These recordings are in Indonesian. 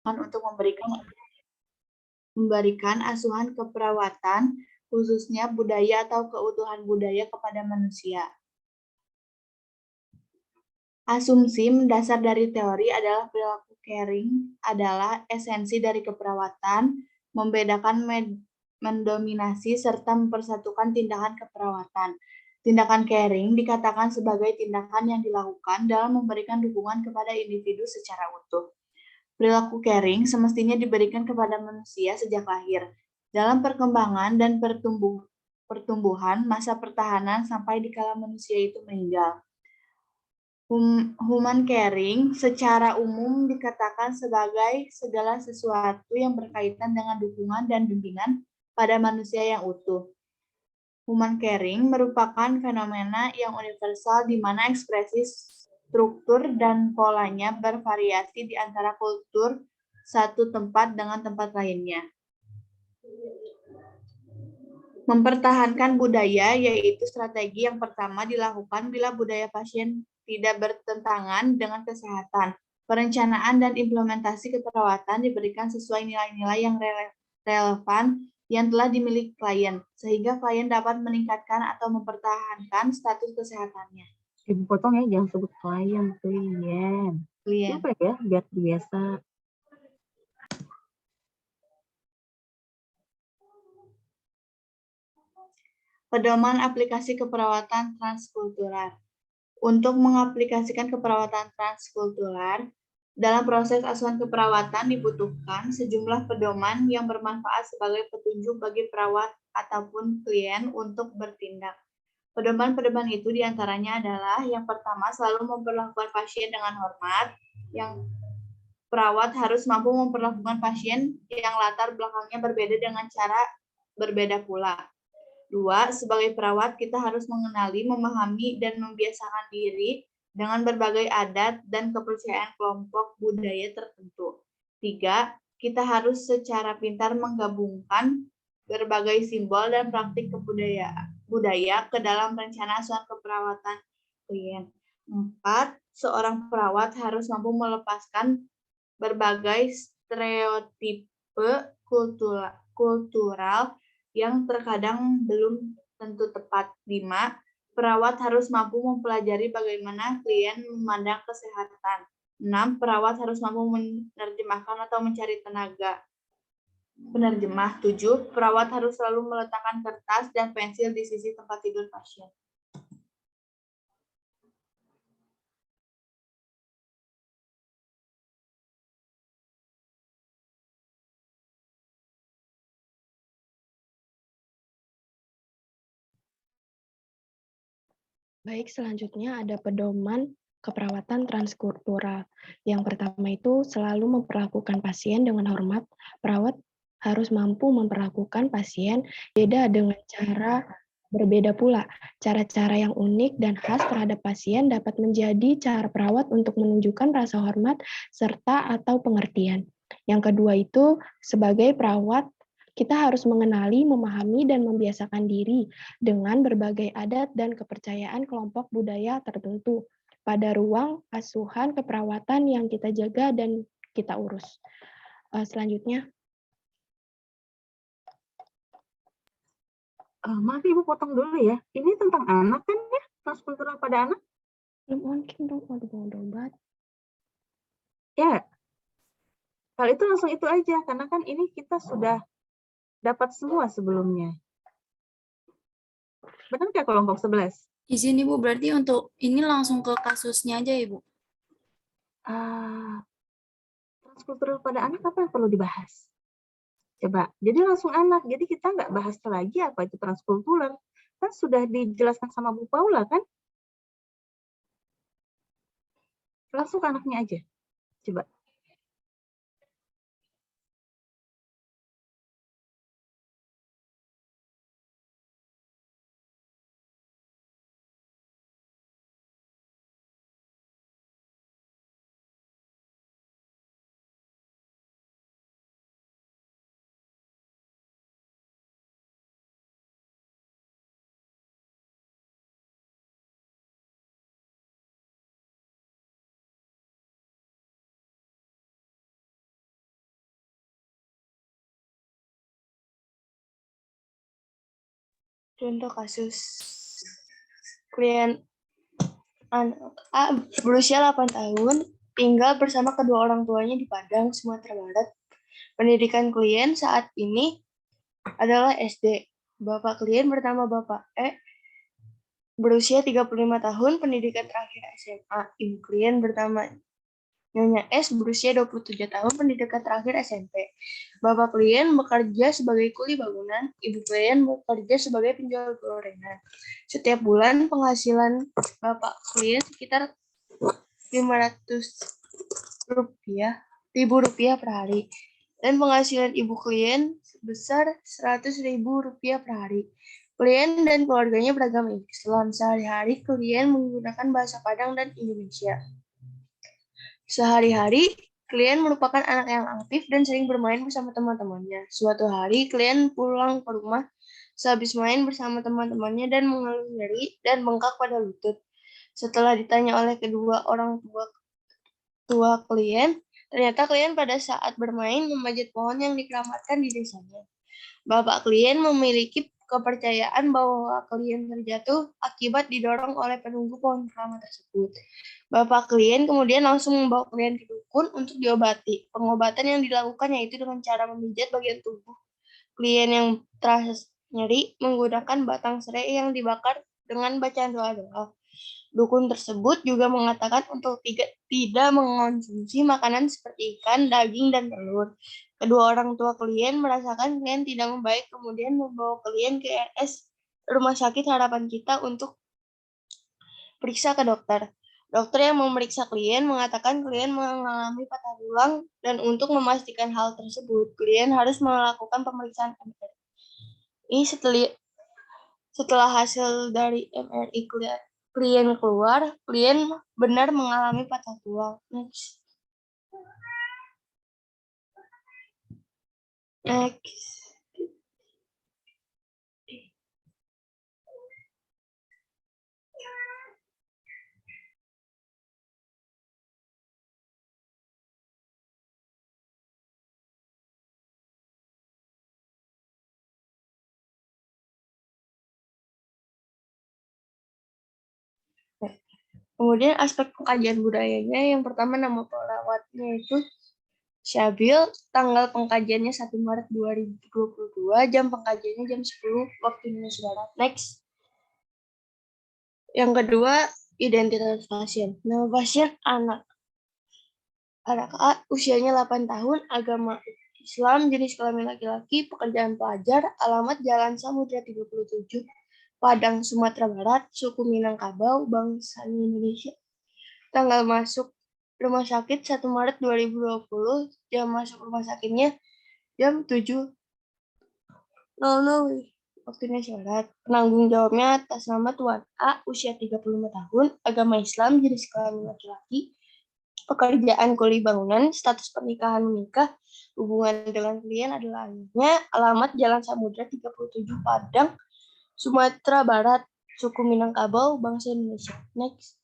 untuk memberikan asuhan keperawatan, khususnya budaya atau keutuhan budaya kepada manusia. Asumsi mendasar dari teori adalah perilaku caring adalah esensi dari keperawatan, membedakan, mendominasi, serta mempersatukan tindakan keperawatan. Tindakan caring dikatakan sebagai tindakan yang dilakukan dalam memberikan dukungan kepada individu secara utuh. Perilaku caring semestinya diberikan kepada manusia sejak lahir, dalam perkembangan dan pertumbuhan, masa pertahanan sampai dikala manusia itu meninggal. Human caring secara umum dikatakan sebagai segala sesuatu yang berkaitan dengan dukungan dan bimbingan pada manusia yang utuh. Human caring merupakan fenomena yang universal di mana ekspresi, struktur, dan polanya bervariasi di antara kultur satu tempat dengan tempat lainnya. Mempertahankan budaya yaitu strategi yang pertama dilakukan bila budaya pasien tidak bertentangan dengan kesehatan. Perencanaan dan implementasi keperawatan diberikan sesuai nilai-nilai yang relevan yang telah dimiliki klien, sehingga klien dapat meningkatkan atau mempertahankan status kesehatannya. Ibu potong ya, jangan sebut klien. Apa ya, biar biasa. Pedoman aplikasi keperawatan transkultural. Untuk mengaplikasikan keperawatan transkultural, dalam proses asuhan keperawatan dibutuhkan sejumlah pedoman yang bermanfaat sebagai petunjuk bagi perawat ataupun klien untuk bertindak. Pedoman-pedoman itu diantaranya adalah yang pertama, selalu memperlakukan pasien dengan hormat. Yang perawat harus mampu memperlakukan pasien yang latar belakangnya berbeda dengan cara berbeda pula. 2. Sebagai perawat, kita harus mengenali, memahami, dan membiasakan diri dengan berbagai adat dan kepercayaan kelompok budaya tertentu. 3. Kita harus secara pintar menggabungkan berbagai simbol dan praktik budaya ke dalam rencana asuhan keperawatan klien. 4. Seorang perawat harus mampu melepaskan berbagai stereotipe kultural yang terkadang belum tentu tepat. 5. Perawat harus mampu mempelajari bagaimana klien memandang kesehatan. 6. Perawat harus mampu menerjemahkan atau mencari tenaga penerjemah. 7. Perawat harus selalu meletakkan kertas dan pensil di sisi tempat tidur pasien. Baik, selanjutnya ada pedoman keperawatan transkultural. Yang pertama itu selalu memperlakukan pasien dengan hormat. Perawat harus mampu memperlakukan pasien beda dengan cara berbeda pula. Cara-cara yang unik dan khas terhadap pasien dapat menjadi cara perawat untuk menunjukkan rasa hormat serta atau pengertian. Yang kedua itu sebagai perawat kita harus mengenali, memahami, dan membiasakan diri dengan berbagai adat dan kepercayaan kelompok budaya tertentu pada ruang asuhan keperawatan yang kita jaga dan kita urus. Selanjutnya. Maaf Ibu potong dulu ya. Ini tentang anak kan ya? Transkultural pada anak? Belum mungkin dong, mau obat. Ya. Kalau itu langsung itu aja, karena kan ini kita sudah dapat semua sebelumnya. Benar nggak kelompok 11? Izin Ibu, berarti untuk ini langsung ke kasusnya aja Ibu. Transkultural pada anak apa yang perlu dibahas? Coba, jadi langsung anak. Jadi kita nggak bahas lagi apa itu transkultural. Kan sudah dijelaskan sama Bu Paula kan? Langsung ke anaknya aja. Coba. Contoh kasus klien anak A berusia 8 tahun, tinggal bersama kedua orang tuanya di Padang, Sumatera Barat. Pendidikan klien saat ini adalah SD. Bapak klien bernama Bapak E, berusia 35 tahun, pendidikan terakhir SMA. Ibu klien bernama Nyonya S, berusia 27 tahun, pendidikan terakhir SMP. Bapak klien bekerja sebagai kuli bangunan, ibu klien bekerja sebagai penjual gorengan. Setiap bulan penghasilan bapak klien sekitar 500 ribu rupiah per hari. Dan penghasilan ibu klien sebesar 100.000 rupiah per hari. Klien dan keluarganya beragama Islam. Sehari-hari klien menggunakan bahasa Padang dan Indonesia. Sehari-hari, klien merupakan anak yang aktif dan sering bermain bersama teman-temannya. Suatu hari, klien pulang ke rumah sehabis main bersama teman-temannya dan mengeluh nyeri dan bengkak pada lutut. Setelah ditanya oleh kedua orang tua klien, ternyata klien pada saat bermain memanjat pohon yang dikeramatkan di desanya. Bapak klien memiliki kepercayaan bahwa klien terjatuh akibat didorong oleh penunggu pohon keramat tersebut. Bapak klien kemudian langsung membawa klien ke dukun untuk diobati. Pengobatan yang dilakukan yaitu dengan cara memijat bagian tubuh klien yang terasa nyeri menggunakan batang serai yang dibakar dengan bacaan doa-doa. Dukun tersebut juga mengatakan untuk tidak mengonsumsi makanan seperti ikan, daging, dan telur. Kedua orang tua klien merasakan klien tidak membaik, kemudian membawa klien ke RS Rumah Sakit Harapan Kita untuk periksa ke dokter. Dokter yang memeriksa klien mengatakan klien mengalami patah tulang dan untuk memastikan hal tersebut, klien harus melakukan pemeriksaan MRI. Ini setelah hasil dari MRI klien keluar, klien benar mengalami patah tulang. Next. Kemudian aspek pengkajian budayanya, yang pertama nama perawatnya itu Syabil, tanggal pengkajiannya 1 Maret 2022, jam pengkajiannya jam 10 waktu Indonesia Barat. Next. Yang kedua, identitas pasien. Nama pasien anak A, usianya 8 tahun, agama Islam, jenis kelamin laki-laki, pekerjaan pelajar, alamat Jalan Samudra 37, Padang, Sumatera Barat, suku Minangkabau, bangsa Indonesia. Tanggal masuk rumah sakit 1 Maret 2020, jam masuk rumah sakitnya jam 7.00 waktu Indonesia Barat. Penanggung jawabnya atas nama Tuan A, usia 35 tahun, agama Islam, jenis kelamin laki-laki, pekerjaan kuli bangunan, status pernikahan menikah, hubungan dengan klien adalah ayahnya, alamat Jalan Samudra 37, Padang, Sumatera Barat, suku Minangkabau, bangsa Indonesia. Next.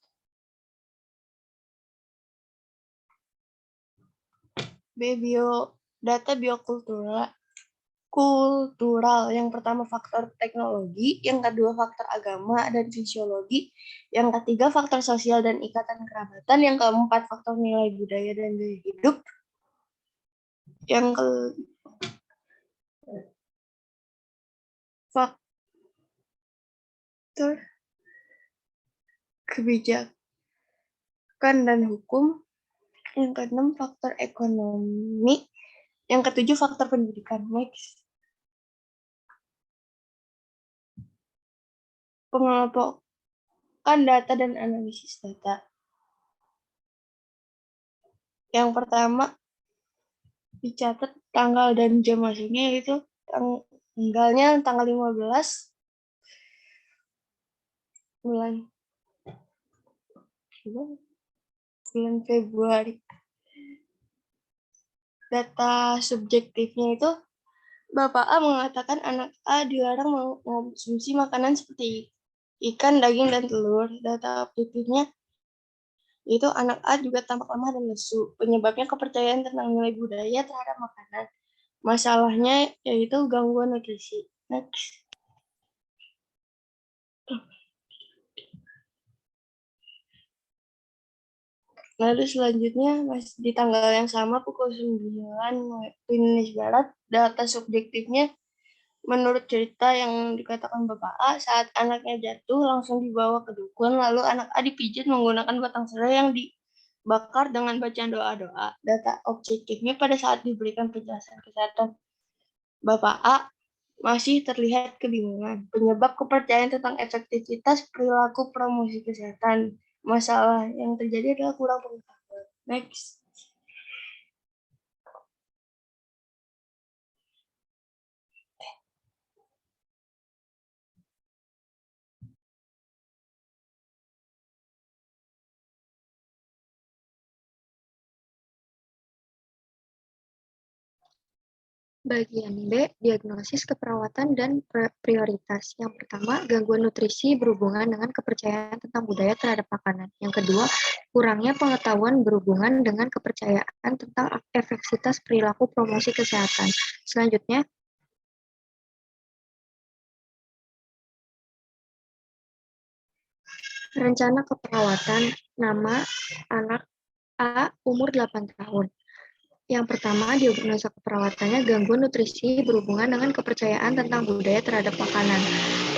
Data biokultural. Yang pertama faktor teknologi, yang kedua faktor agama dan fisiologi, yang ketiga faktor sosial dan ikatan kerabatan, yang keempat faktor nilai budaya dan gaya hidup, yang faktor kebijakan dan hukum, yang keenam faktor ekonomi, yang ketujuh faktor pendidikan. Next. Pengelompokan data dan analisis data. Yang pertama, dicatat tanggal dan jam masuknya, yaitu tanggalnya tanggal 15 bulan Februari. Data subjektifnya itu Bapak A mengatakan anak A dilarang mengonsumsi makanan seperti ikan, daging, dan telur. Data objektifnya itu anak A juga tampak lemah dan lesu. Penyebabnya kepercayaan tentang nilai budaya terhadap makanan. Masalahnya yaitu gangguan nutrisi. Next. Lalu selanjutnya masih di tanggal yang sama pukul 9 waktu Indonesia Barat, data subjektifnya menurut cerita yang dikatakan Bapak A, saat anaknya jatuh langsung dibawa ke dukun, lalu anak A dipijit menggunakan batang serai yang dibakar dengan bacaan doa-doa. Data objektifnya pada saat diberikan penjelasan kesehatan Bapak A masih terlihat kebingungan. Penyebab kepercayaan tentang efektivitas perilaku promosi kesehatan. Masalah yang terjadi adalah kurang pengetahuan. Next. Bagian B, diagnosis keperawatan dan prioritas. Yang pertama, gangguan nutrisi berhubungan dengan kepercayaan tentang budaya terhadap makanan. Yang kedua, kurangnya pengetahuan berhubungan dengan kepercayaan tentang efektivitas perilaku promosi kesehatan. Selanjutnya, rencana keperawatan, nama anak A, umur 8 tahun. Yang pertama, diagnosa keperawatannya gangguan nutrisi berhubungan dengan kepercayaan tentang budaya terhadap makanan.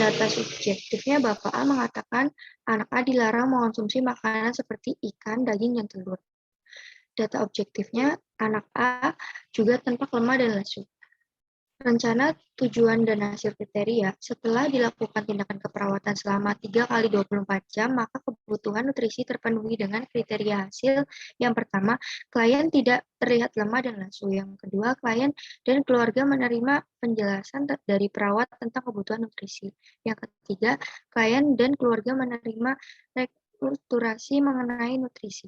Data subjektifnya Bapak A mengatakan anak A dilarang mengonsumsi makanan seperti ikan, daging, dan telur. Data objektifnya anak A juga tampak lemah dan lesu. Rencana, tujuan, dan hasil kriteria. Setelah dilakukan tindakan keperawatan selama 3 kali 24 jam, maka kebutuhan nutrisi terpenuhi dengan kriteria hasil. Yang pertama, klien tidak terlihat lemah dan lesu. Yang kedua, klien dan keluarga menerima penjelasan dari perawat tentang kebutuhan nutrisi. Yang ketiga, klien dan keluarga menerima rekulturasi mengenai nutrisi.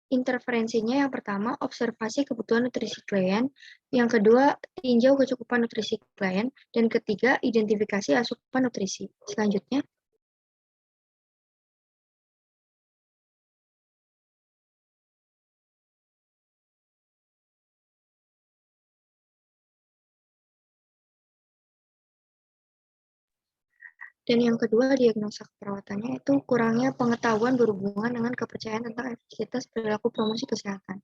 Interferensinya yang pertama, observasi kebutuhan nutrisi klien, yang kedua, tinjau kecukupan nutrisi klien, dan ketiga, identifikasi asupan nutrisi. Selanjutnya, dan yang kedua, diagnosa keperawatannya itu kurangnya pengetahuan berhubungan dengan kepercayaan tentang efektivitas perilaku promosi kesehatan.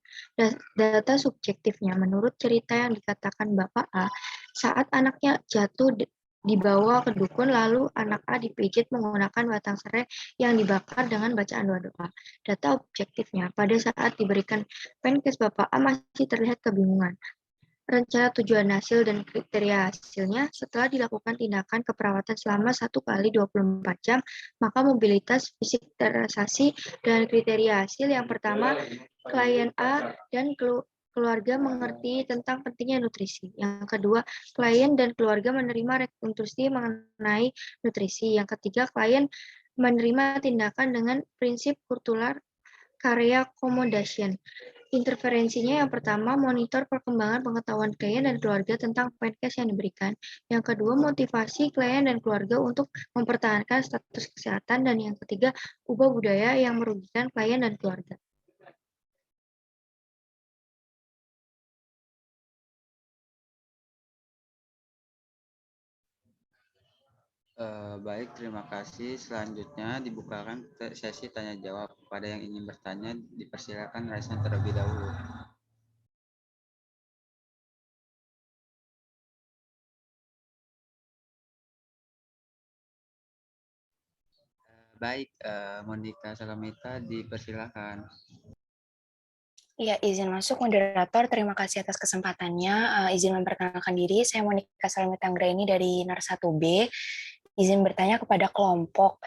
Data subjektifnya, menurut cerita yang dikatakan Bapak A, saat anaknya jatuh dibawa ke dukun, lalu anak A dipijit menggunakan batang serai yang dibakar dengan bacaan doa-doa. Data objektifnya, pada saat diberikan penkes Bapak A masih terlihat kebingungan. Rencana, tujuan, hasil, dan kriteria hasilnya. Setelah dilakukan tindakan keperawatan selama 1 kali 24 jam, maka mobilitas fisik terrealisasi dan kriteria hasil. Yang pertama, klien A dan keluarga mengerti tentang pentingnya nutrisi. Yang kedua, klien dan keluarga menerima rekonstruksi mengenai nutrisi. Yang ketiga, klien menerima tindakan dengan prinsip kultural karya accommodation. Interferensinya yang pertama, monitor perkembangan pengetahuan klien dan keluarga tentang penkes yang diberikan. Yang kedua, motivasi klien dan keluarga untuk mempertahankan status kesehatan. Dan yang ketiga, ubah budaya yang merugikan klien dan keluarga. Baik, terima kasih. Selanjutnya dibukakan sesi tanya jawab. Kepada yang ingin bertanya, dipersilakan raise terlebih dahulu. Baik, Monica Salamita, dipersilakan. Ya, izin masuk moderator. Terima kasih atas kesempatannya. Izin memperkenalkan diri, saya Monica Salamita Anggraini dari NAR 1B. Izin bertanya kepada kelompok.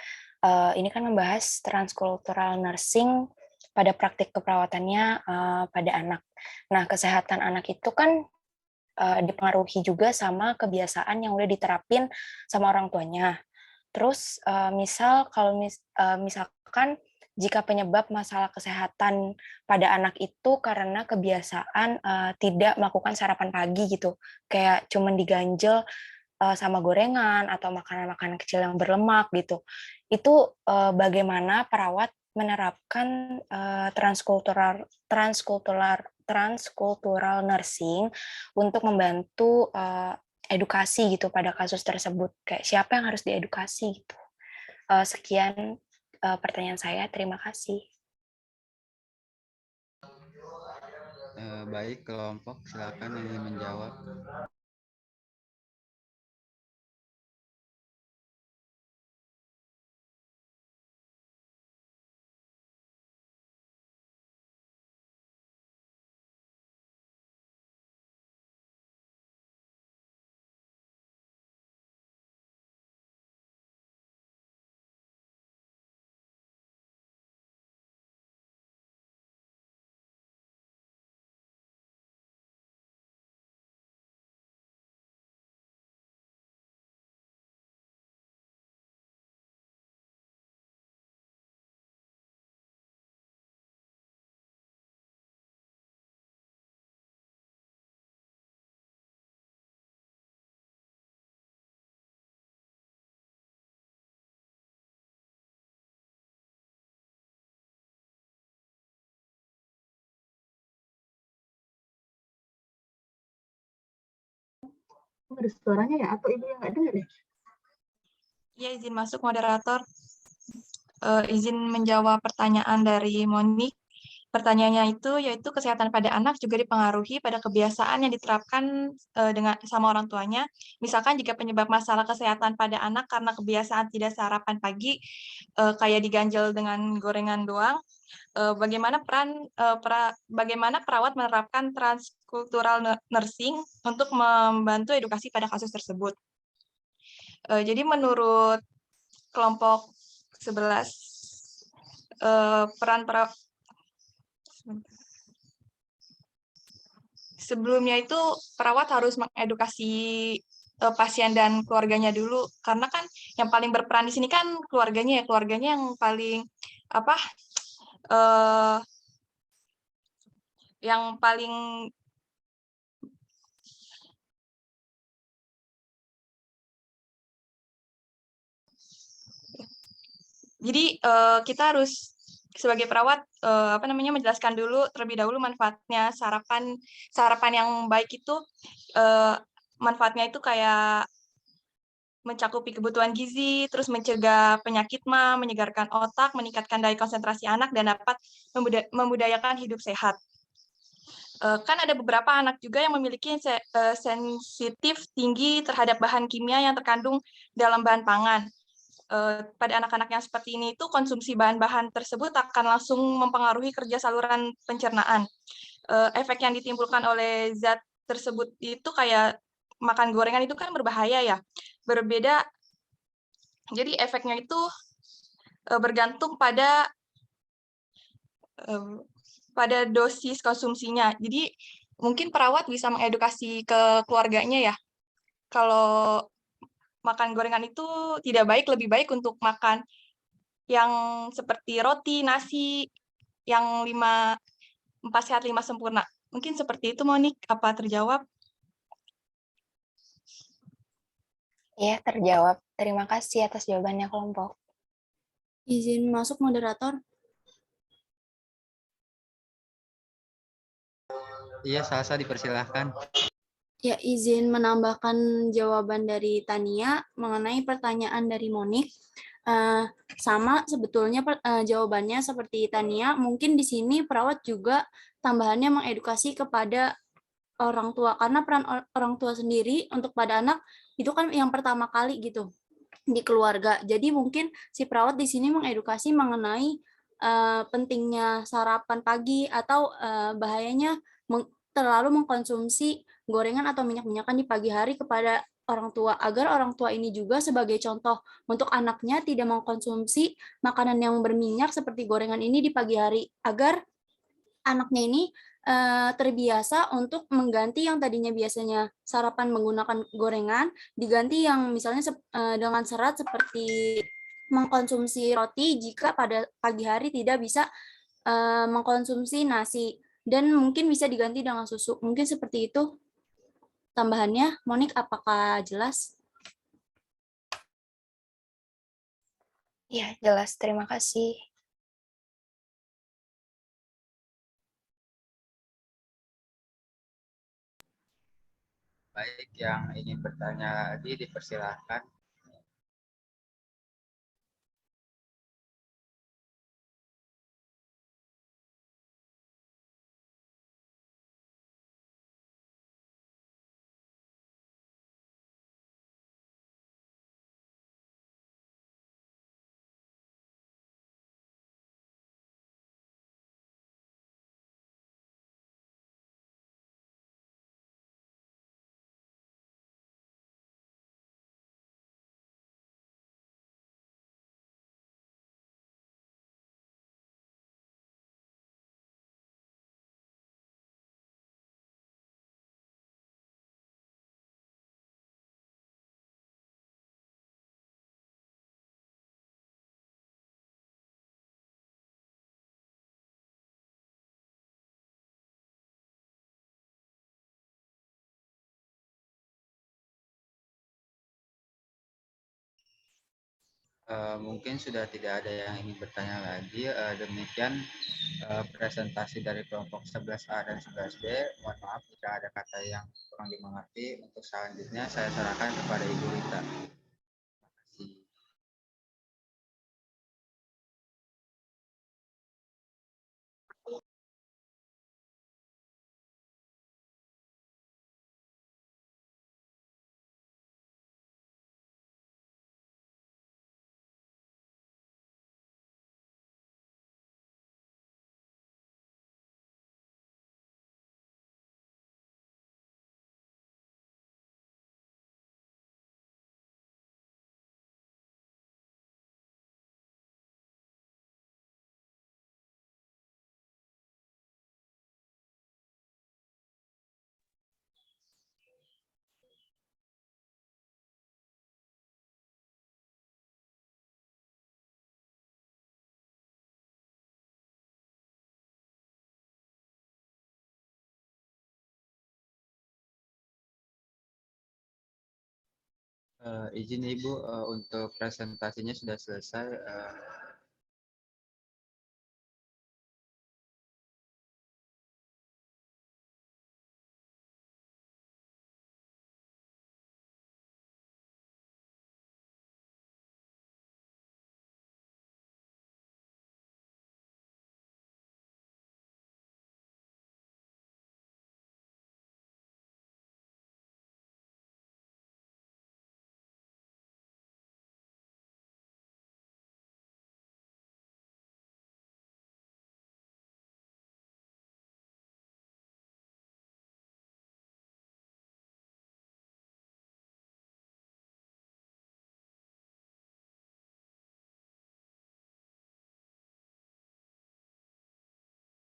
Ini kan membahas transkultural nursing pada praktik keperawatannya pada anak. Nah, kesehatan anak itu kan dipengaruhi juga sama kebiasaan yang udah diterapin sama orang tuanya. Terus misalkan jika penyebab masalah kesehatan pada anak itu karena kebiasaan tidak melakukan sarapan pagi gitu, kayak cuman diganjel sama gorengan atau makanan-makanan kecil yang berlemak gitu. Itu bagaimana perawat menerapkan transkultural nursing untuk membantu edukasi gitu pada kasus tersebut. Kayak siapa yang harus diedukasi gitu. Sekian pertanyaan saya. Terima kasih. Baik, kelompok silakan yang ingin menjawab. Ada suaranya ya, atau ibu yang nggak dengar ya? Ya, izin masuk moderator. Izin menjawab pertanyaan dari Monik. Pertanyaannya itu yaitu kesehatan pada anak juga dipengaruhi pada kebiasaan yang diterapkan dengan sama orang tuanya. Misalkan jika penyebab masalah kesehatan pada anak karena kebiasaan tidak sarapan pagi, kayak diganjel dengan gorengan doang, bagaimana perawat menerapkan transkultural nursing untuk membantu edukasi pada kasus tersebut. Jadi menurut kelompok 11, sebelumnya itu perawat harus mengedukasi pasien dan keluarganya dulu, karena kan yang paling berperan di sini kan keluarganya yang paling eh, yang paling jadi kita harus sebagai perawat menjelaskan dulu terlebih dahulu manfaatnya sarapan yang baik itu, manfaatnya itu kayak mencakupi kebutuhan gizi, terus mencegah penyakit mah, menyegarkan otak, meningkatkan daya konsentrasi anak, dan dapat membudayakan hidup sehat. Kan ada beberapa anak juga yang memiliki sensitif tinggi terhadap bahan kimia yang terkandung dalam bahan pangan. Pada anak-anak yang seperti ini itu konsumsi bahan-bahan tersebut akan langsung mempengaruhi kerja saluran pencernaan. Efek yang ditimbulkan oleh zat tersebut itu kayak makan gorengan itu kan berbahaya ya. Berbeda, jadi efeknya itu bergantung pada dosis konsumsinya. Jadi mungkin perawat bisa mengedukasi ke keluarganya ya, kalau makan gorengan itu tidak baik, lebih baik untuk makan yang seperti roti, nasi, yang 4 sehat 5 sempurna. Mungkin seperti itu, Monik. Apa terjawab? Ya, terjawab. Terima kasih atas jawabannya kelompok. Izin masuk moderator. Iya, Salsa dipersilahkan. Ya, izin menambahkan jawaban dari Tania mengenai pertanyaan dari Monik. Sama sebetulnya jawabannya seperti Tania. Mungkin di sini perawat juga tambahannya mengedukasi kepada orang tua, karena peran orang tua sendiri untuk pada anak itu kan yang pertama kali gitu di keluarga. Jadi mungkin si perawat di sini mengedukasi mengenai pentingnya sarapan pagi atau bahayanya terlalu mengkonsumsi gorengan atau minyak-minyakan di pagi hari kepada orang tua, agar orang tua ini juga sebagai contoh untuk anaknya tidak mengkonsumsi makanan yang berminyak seperti gorengan ini di pagi hari, agar anaknya ini terbiasa untuk mengganti yang tadinya biasanya sarapan menggunakan gorengan, diganti yang misalnya dengan serat seperti mengkonsumsi roti jika pada pagi hari tidak bisa mengkonsumsi nasi, dan mungkin bisa diganti dengan susu. Mungkin seperti itu tambahannya. Monik, apakah jelas? Ya, jelas. Terima kasih. Baik, yang ingin bertanya lagi dipersilahkan. Mungkin sudah tidak ada yang ingin bertanya lagi. Demikian presentasi dari kelompok 11A dan 11B. Mohon maaf jika ada kata yang kurang dimengerti. Untuk selanjutnya saya serahkan kepada Ibu Rita. Terima kasih. Izin Ibu, untuk presentasinya sudah selesai.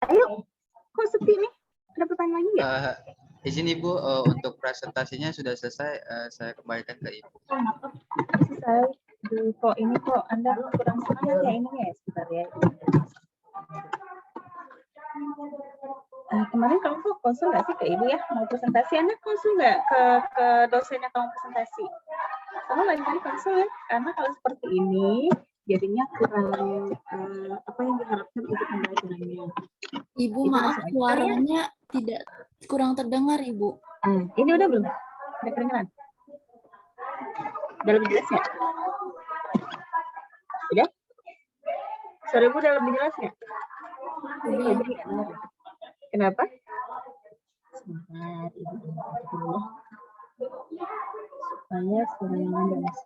Ayo, kok sepi nih? Ada pertanyaan lagi nggak? Izin Ibu, untuk presentasinya sudah selesai. Saya kembalikan ke Ibu. Selesai. Kok ini kok Anda kurang semangat ya ini ya? Sebentar ya. Kemarin kamu kok konsul nggak sih ke Ibu ya? Mau presentasi, Anda konsul nggak ke dosennya kamu presentasi? Kamu lain kali konsul ya? Karena kalau seperti ini, jadinya kurang apa yang diharapkan untuk pembelajarannya. Ibu, Itu maaf masalahnya. suaranya tidak kurang terdengar, Ibu. Ini udah belum? Udah kedengeran? Udah lebih jelas ya? Udah? Suara Ibu udah lebih jelas ya? Kenapa? Sebentar, Ibu dulu ya. Supaya suaranya jelas.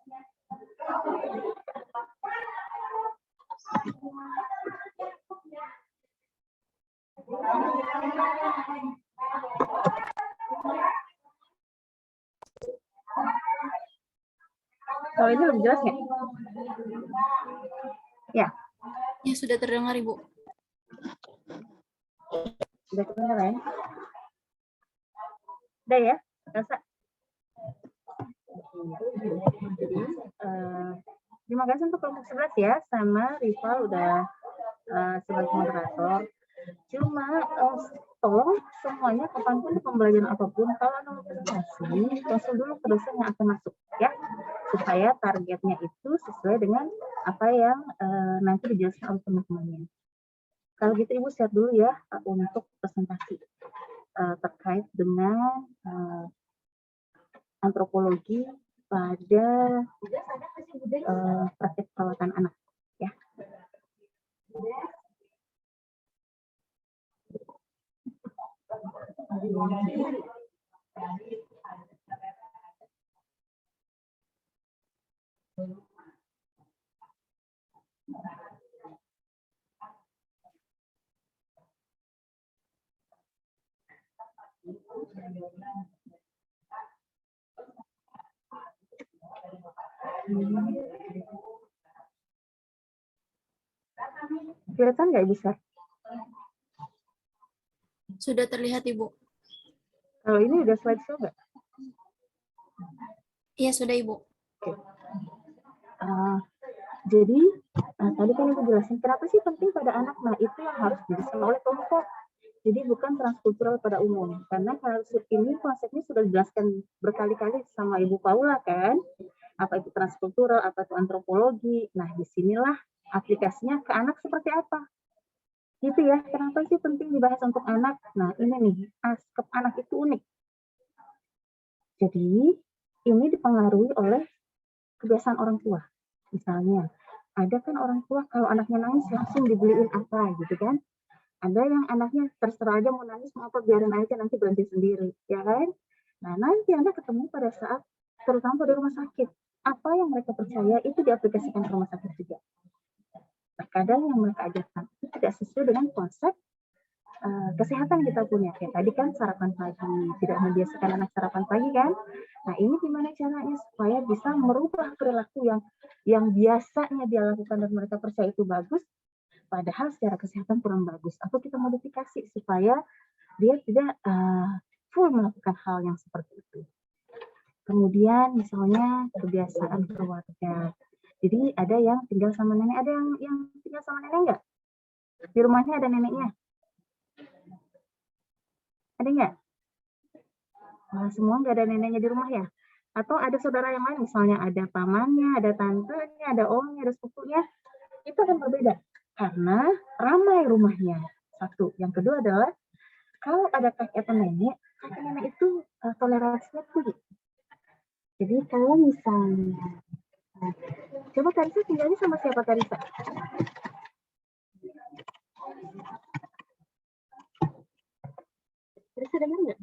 Kalau ini lebih jelas ya? Ya. Ya, sudah terdengar, Ibu. Udah kedengeran? Udah ya? Rasa? Terima kasih untuk kelompok 11 ya, sama Rival udah sebagai moderator. Cuma tolong semuanya kapanpun pembelajaran apapun, kalau ada presentasi, konsul dulu ke dosen yang akan masuk ya, supaya targetnya itu sesuai dengan apa yang nanti dijelaskan oleh teman-temannya. Kalau gitu Ibu siap dulu ya untuk presentasi terkait dengan antropologi pada praktek perawatan anak ya. Kelihatan nggak bisa? Sudah terlihat, Ibu. Kalau ini udah slideshow nggak? Iya, sudah, Ibu. Oke. Jadi tadi kan Ibu jelasin kenapa sih penting pada anak. Nah itu yang harus dijelaskan oleh kelompok. Jadi bukan transkultural pada umum. Karena hal ini konsepnya sudah dijelaskan berkali-kali sama Ibu Paula kan. apa itu transkultural, apa itu antropologi. Nah, disinilah aplikasinya ke anak seperti apa. Gitu ya, kenapa sih penting dibahas untuk anak? Nah, ini nih, aspek anak itu unik. Jadi, ini dipengaruhi oleh kebiasaan orang tua. Misalnya, ada kan orang tua kalau anaknya nangis langsung dibeliin apa gitu kan. Ada yang anaknya terserah aja mau nangis mau apa, biarin aja nanti berhenti sendiri, ya kan? Nah, nanti Anda ketemu pada saat, terutama pada rumah sakit, apa yang mereka percaya itu diaplikasikan ke rumah sakit juga. Terkadang yang mereka ajarkan itu tidak sesuai dengan konsep kesehatan kita punya. Kayak tadi kan sarapan pagi, tidak membiasakan anak sarapan pagi kan. Nah, ini gimana caranya supaya bisa merubah perilaku yang biasanya dia lakukan dan mereka percaya itu bagus, padahal secara kesehatan kurang bagus. Atau kita modifikasi supaya dia tidak full melakukan hal yang seperti itu. Kemudian misalnya kebiasaan keluarga. Jadi ada yang tinggal sama nenek, ada yang tinggal sama nenek enggak? Di rumahnya ada neneknya? Ada nggak? Nah, semua nggak ada neneknya di rumah ya? Atau ada saudara yang lain, misalnya ada pamannya, ada tantenya, ada omnya, ada sepupunya, itu akan berbeda. Karena ramai rumahnya. Satu. Yang kedua adalah, kalau ada kakek atau nenek itu toleransinya tinggi. Jadi kalau misalnya, coba Karisa tinggalnya sama siapa Karisa? Karisa dengar nggak?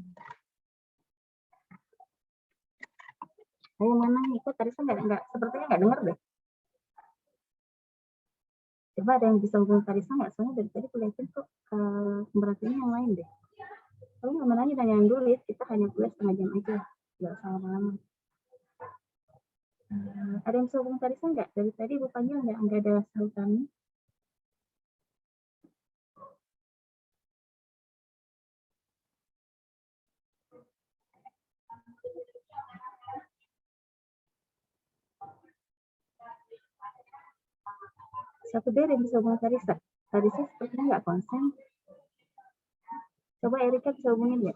Ayo mana ikut Karisa nggak? Sepertinya nggak dengar deh. Coba ada yang bisa hubungi Karisa nggak? Soalnya dari tadi kuliahin tuh berarti yang lain deh. Kalau nggak nanya tanyain dulu ya, kita hanya kuliah setengah jam aja, nggak usah lama-lama. Ada yang bisa hubungi Karisa nggak? Dari tadi Ibu panggil nggak ada sahutannya. Satu D yang bisa hubungi Karisa. Karisa sepertinya nggak konsen. Coba Erika bisa hubungin ya.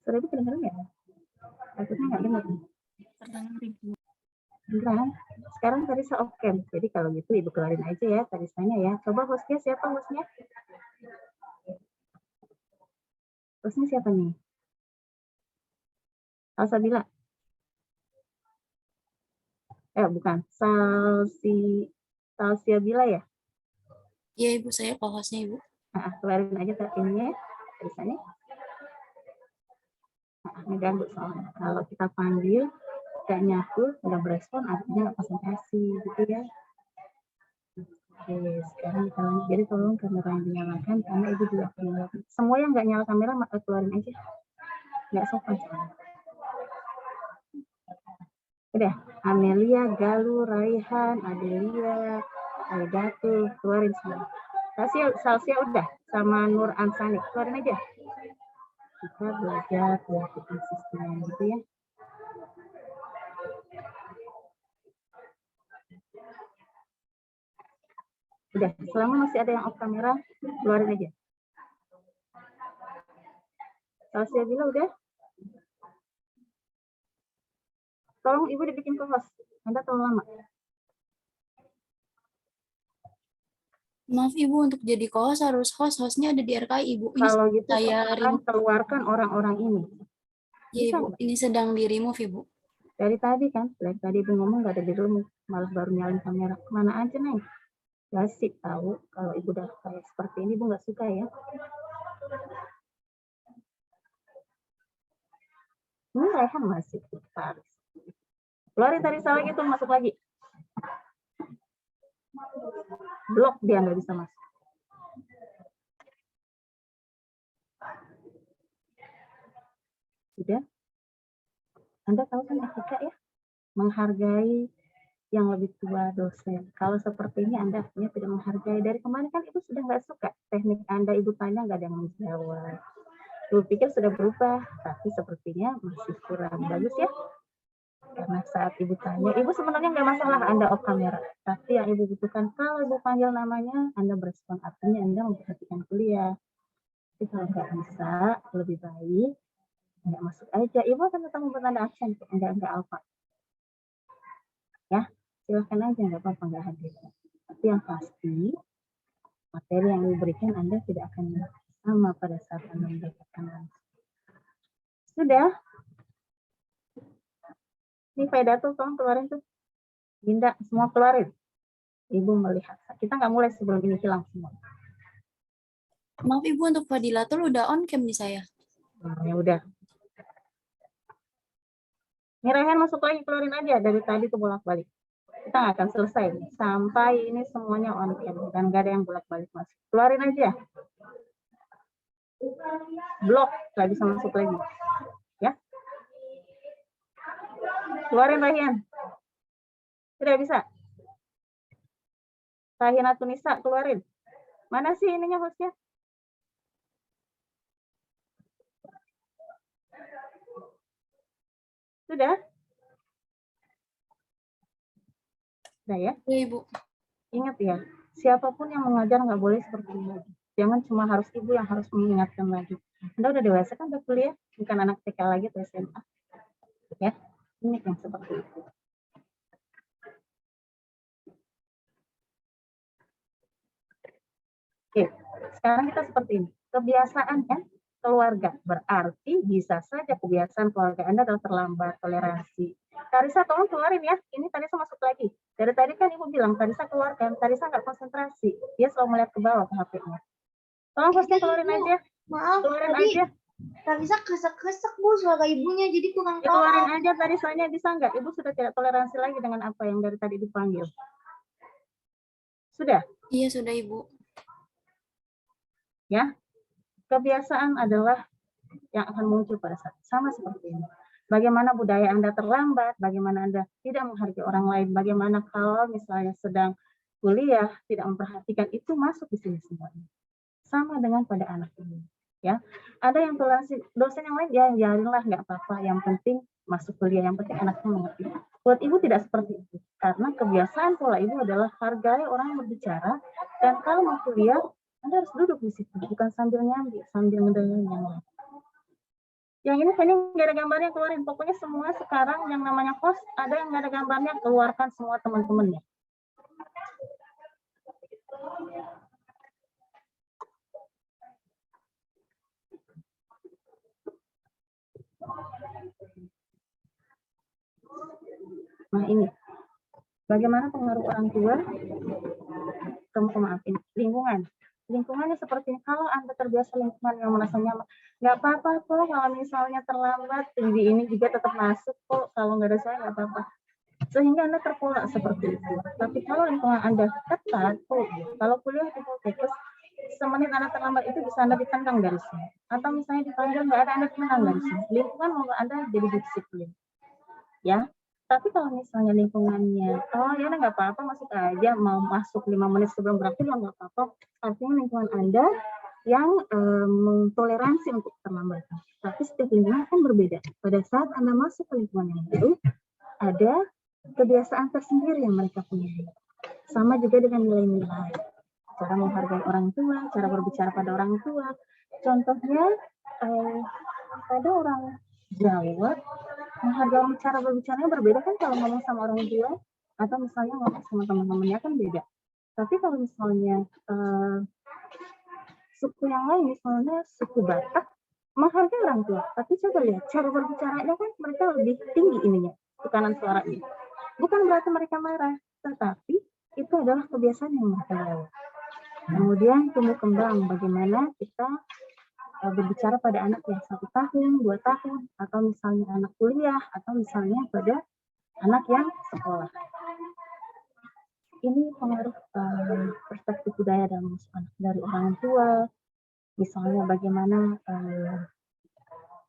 Sudah itu kedengeran nggak? Takutnya nggak dengar. Beneran? Sekarang Karisa off cam. Jadi kalau gitu Ibu kelarin aja ya Karisanya ya. Coba hostnya siapa hostnya? Hostnya siapa nih? Salsabila. Bukan. Salsiabila ya? Iya Ibu, saya co-hostnya Ibu. Kelarin aja ininya ya, Karisanya. Ngeganggu soalnya. Kalau kita panggil, gak nyatu, nggak berespon, artinya nggak konsentrasi gitu ya. Oke, sekarang kita lanjut. Jadi tolong kamera yang dinyalakan, karena Ibu juga akan menyalakan. Semua yang nggak nyala kamera, maka keluarin aja. Nggak sopan. Udah, Amelia, Galuh, Raihan, Adelia, Aidatu, keluarin semua. Salsia udah, sama Nur Ansani, keluarin aja. Kita belajar melakukan sistem gitu ya. Udah, selama masih ada yang off kamera, keluarin aja. Salsia bilang udah. Tolong Ibu dibikin co-host. Anda terlalu lama. Maaf Ibu, untuk jadi co-host harus hostnya ada di RKI Ibu. Ini kalau gitu saya keluarkan orang-orang ini. Ya Ibu, ini sedang di remove Ibu. Dari tadi kan, dari tadi Ibu ngomong nggak ada di remove, malah baru nyalin kamera. Kemana aja Neng? Gak tahu kalau Ibu udah kayak seperti ini Ibu nggak suka ya. Ini Raihan masih tertarik. Keluarin tadi salah gitu, masuk lagi. Blok dia nggak bisa masuk. Sudah? Anda tahu kan etika ya? Menghargai yang lebih tua dosen. Kalau seperti ini Anda artinya tidak menghargai. Dari kemarin kan Ibu sudah nggak suka teknik Anda, Ibu tanya nggak ada yang menjawab. Ibu pikir sudah berubah, tapi sepertinya masih kurang bagus ya. Karena saat Ibu tanya, Ibu sebenarnya nggak masalah Anda off kamera. Tapi yang Ibu butuhkan, kalau Ibu panggil namanya, Anda berespon. Artinya Anda memperhatikan kuliah. Tapi kalau nggak bisa, lebih baik nggak masuk aja. Ibu akan tetap bertanda absen, nggak alfa. Ya, silahkan aja, nggak apa-apa nggak hadir. Tapi yang pasti, materi yang diberikan Anda tidak akan sama pada saat Anda mendapatkan langsung. Sudah? Ini faedah tuh, tolong keluarin tuh. Dinda, semua keluarin. Ibu melihat. Kita nggak mulai sebelum ini hilang semua. Maaf Ibu, untuk Fadilatul udah on cam di saya. Ya udah. Ini Rehan masuk lagi, keluarin aja. Dari tadi tuh bolak-balik. Kita nggak akan selesai sampai ini semuanya on cam dan nggak ada yang bolak-balik masuk. Keluarin aja. Blok, nggak bisa masuk lagi. Ya. Keluarin Rehan. Tidak bisa. Rahinatun Nisa, keluarin. Mana sih ininya hostnya? Sudah? Sudah ya? Ya Ibu. Ingat ya, siapapun yang mengajar nggak boleh seperti ini lagi. Jangan cuma harus ibu yang harus mengingatkan lagi. Anda udah dewasa kan, udah kuliah, bukan anak TK lagi atau SMA. Ya, ini yang seperti itu. Oke, sekarang kita seperti ini. Kebiasaan kan keluarga, berarti bisa saja kebiasaan keluarga Anda adalah terlambat, toleransi. Karisa tolong keluarin ya, ini Karisa masuk lagi. Dari tadi kan Ibu bilang, Karisa keluarkan, Karisa nggak konsentrasi. Dia selalu melihat ke bawah ke HP-nya. Tolong hostnya keluarin aja. Maaf, Keluarin tadi aja. Karisa kesek-kesek Bu suara ibunya, jadi kurang Ya, paham. keluarin aja Karisanya, bisa nggak? Ibu sudah tidak toleransi lagi dengan apa yang dari tadi dipanggil. Sudah? Iya sudah Ibu. Ya, kebiasaan adalah yang akan muncul pada saat sama seperti ini. Bagaimana budaya Anda terlambat, bagaimana Anda tidak menghargai orang lain, bagaimana kalau misalnya sedang kuliah tidak memperhatikan, itu masuk di sini semuanya. Sama dengan pada anak ini. Ya, ada yang toleransi dosen yang lain, ya biarinlah nggak apa-apa. Yang penting masuk kuliah, yang penting anaknya mengerti. Buat ibu tidak seperti itu, karena kebiasaan pola ibu adalah hargai orang yang berbicara, dan kalau mau kuliah Anda harus duduk di situ, bukan sambil nyambi, sambil ngedengerin yang lain. Yang ini nggak ada gambarnya, keluarin. Pokoknya semua sekarang yang namanya host, ada yang nggak ada gambarnya, keluarkan semua teman-temannya. Nah ini, bagaimana pengaruh orang tua? Kamu maafin, lingkungan. Lingkungannya seperti ini. Kalau Anda terbiasa lingkungan yang merasa nyaman, nggak apa-apa kok kalau misalnya terlambat, di ini juga tetap masuk kok. Kalau nggak ada saya nggak apa-apa. Sehingga Anda terpola seperti itu. Tapi kalau lingkungan Anda ketat, kalau kuliah di terus semenit Anda terlambat itu bisa Anda ditendang dari sini. Atau misalnya dipanggil nggak ada, Anda ditendang dari sini. Lingkungan mau Anda jadi disiplin. Ya. Tapi kalau misalnya lingkungannya, oh ya nggak apa-apa, masuk aja, mau masuk 5 menit sebelum berakhir ya nggak apa-apa. Artinya lingkungan Anda yang mentoleransi untuk terlambat. Tapi setiap lingkungan kan berbeda. Pada saat Anda masuk ke lingkungan yang baru, ada kebiasaan tersendiri yang mereka punya. Sama juga dengan nilai-nilai. Cara menghargai orang tua, cara berbicara pada orang tua. Contohnya, pada orang Jawa, menghargai cara berbicaranya berbeda kan kalau ngomong sama orang tua, atau misalnya ngomong sama teman-temannya kan beda. Tapi kalau misalnya suku yang lain, misalnya suku Batak, menghargai orang tua. Tapi coba lihat, cara berbicaranya kan mereka lebih tinggi ininya, tekanan suaranya. Bukan berarti mereka marah, tetapi itu adalah kebiasaan yang mereka bawa. Kemudian tumbuh kembang, bagaimana kita berbicara pada anak yang 1 tahun, 2 tahun, atau misalnya anak kuliah, atau misalnya pada anak yang sekolah. Ini pengaruh perspektif budaya dalam mengasuh anak dari orang tua, misalnya bagaimana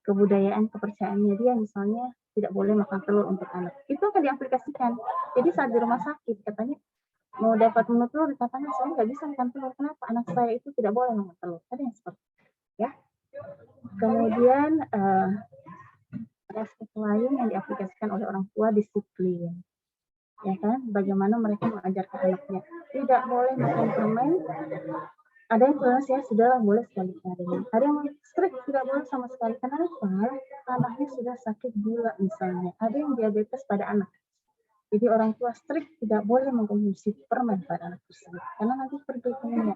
kebudayaan kepercayaannya dia, misalnya tidak boleh makan telur untuk anak. Itu akan diaplikasikan. Jadi saat di rumah sakit katanya mau dapat menu telur, katanya saya nggak bisa makan telur. Kenapa? Anak saya itu tidak boleh makan telur. Ada yang seperti itu. Ya. Kemudian aspek lain yang diaplikasikan oleh orang tua, disiplin. Ya kan? Bagaimana mereka mengajarkan anaknya tidak boleh makan permen Ada yang toleransi ya sudahlah boleh sekali-kali. Ada yang strict tidak boleh sama sekali. Kenapa? Anaknya sudah sakit gula misalnya. Ada yang diabetes pada anak. Jadi orang tua strict tidak boleh mengkonsumsi permen pada anak tersebut karena nanti perglikemia.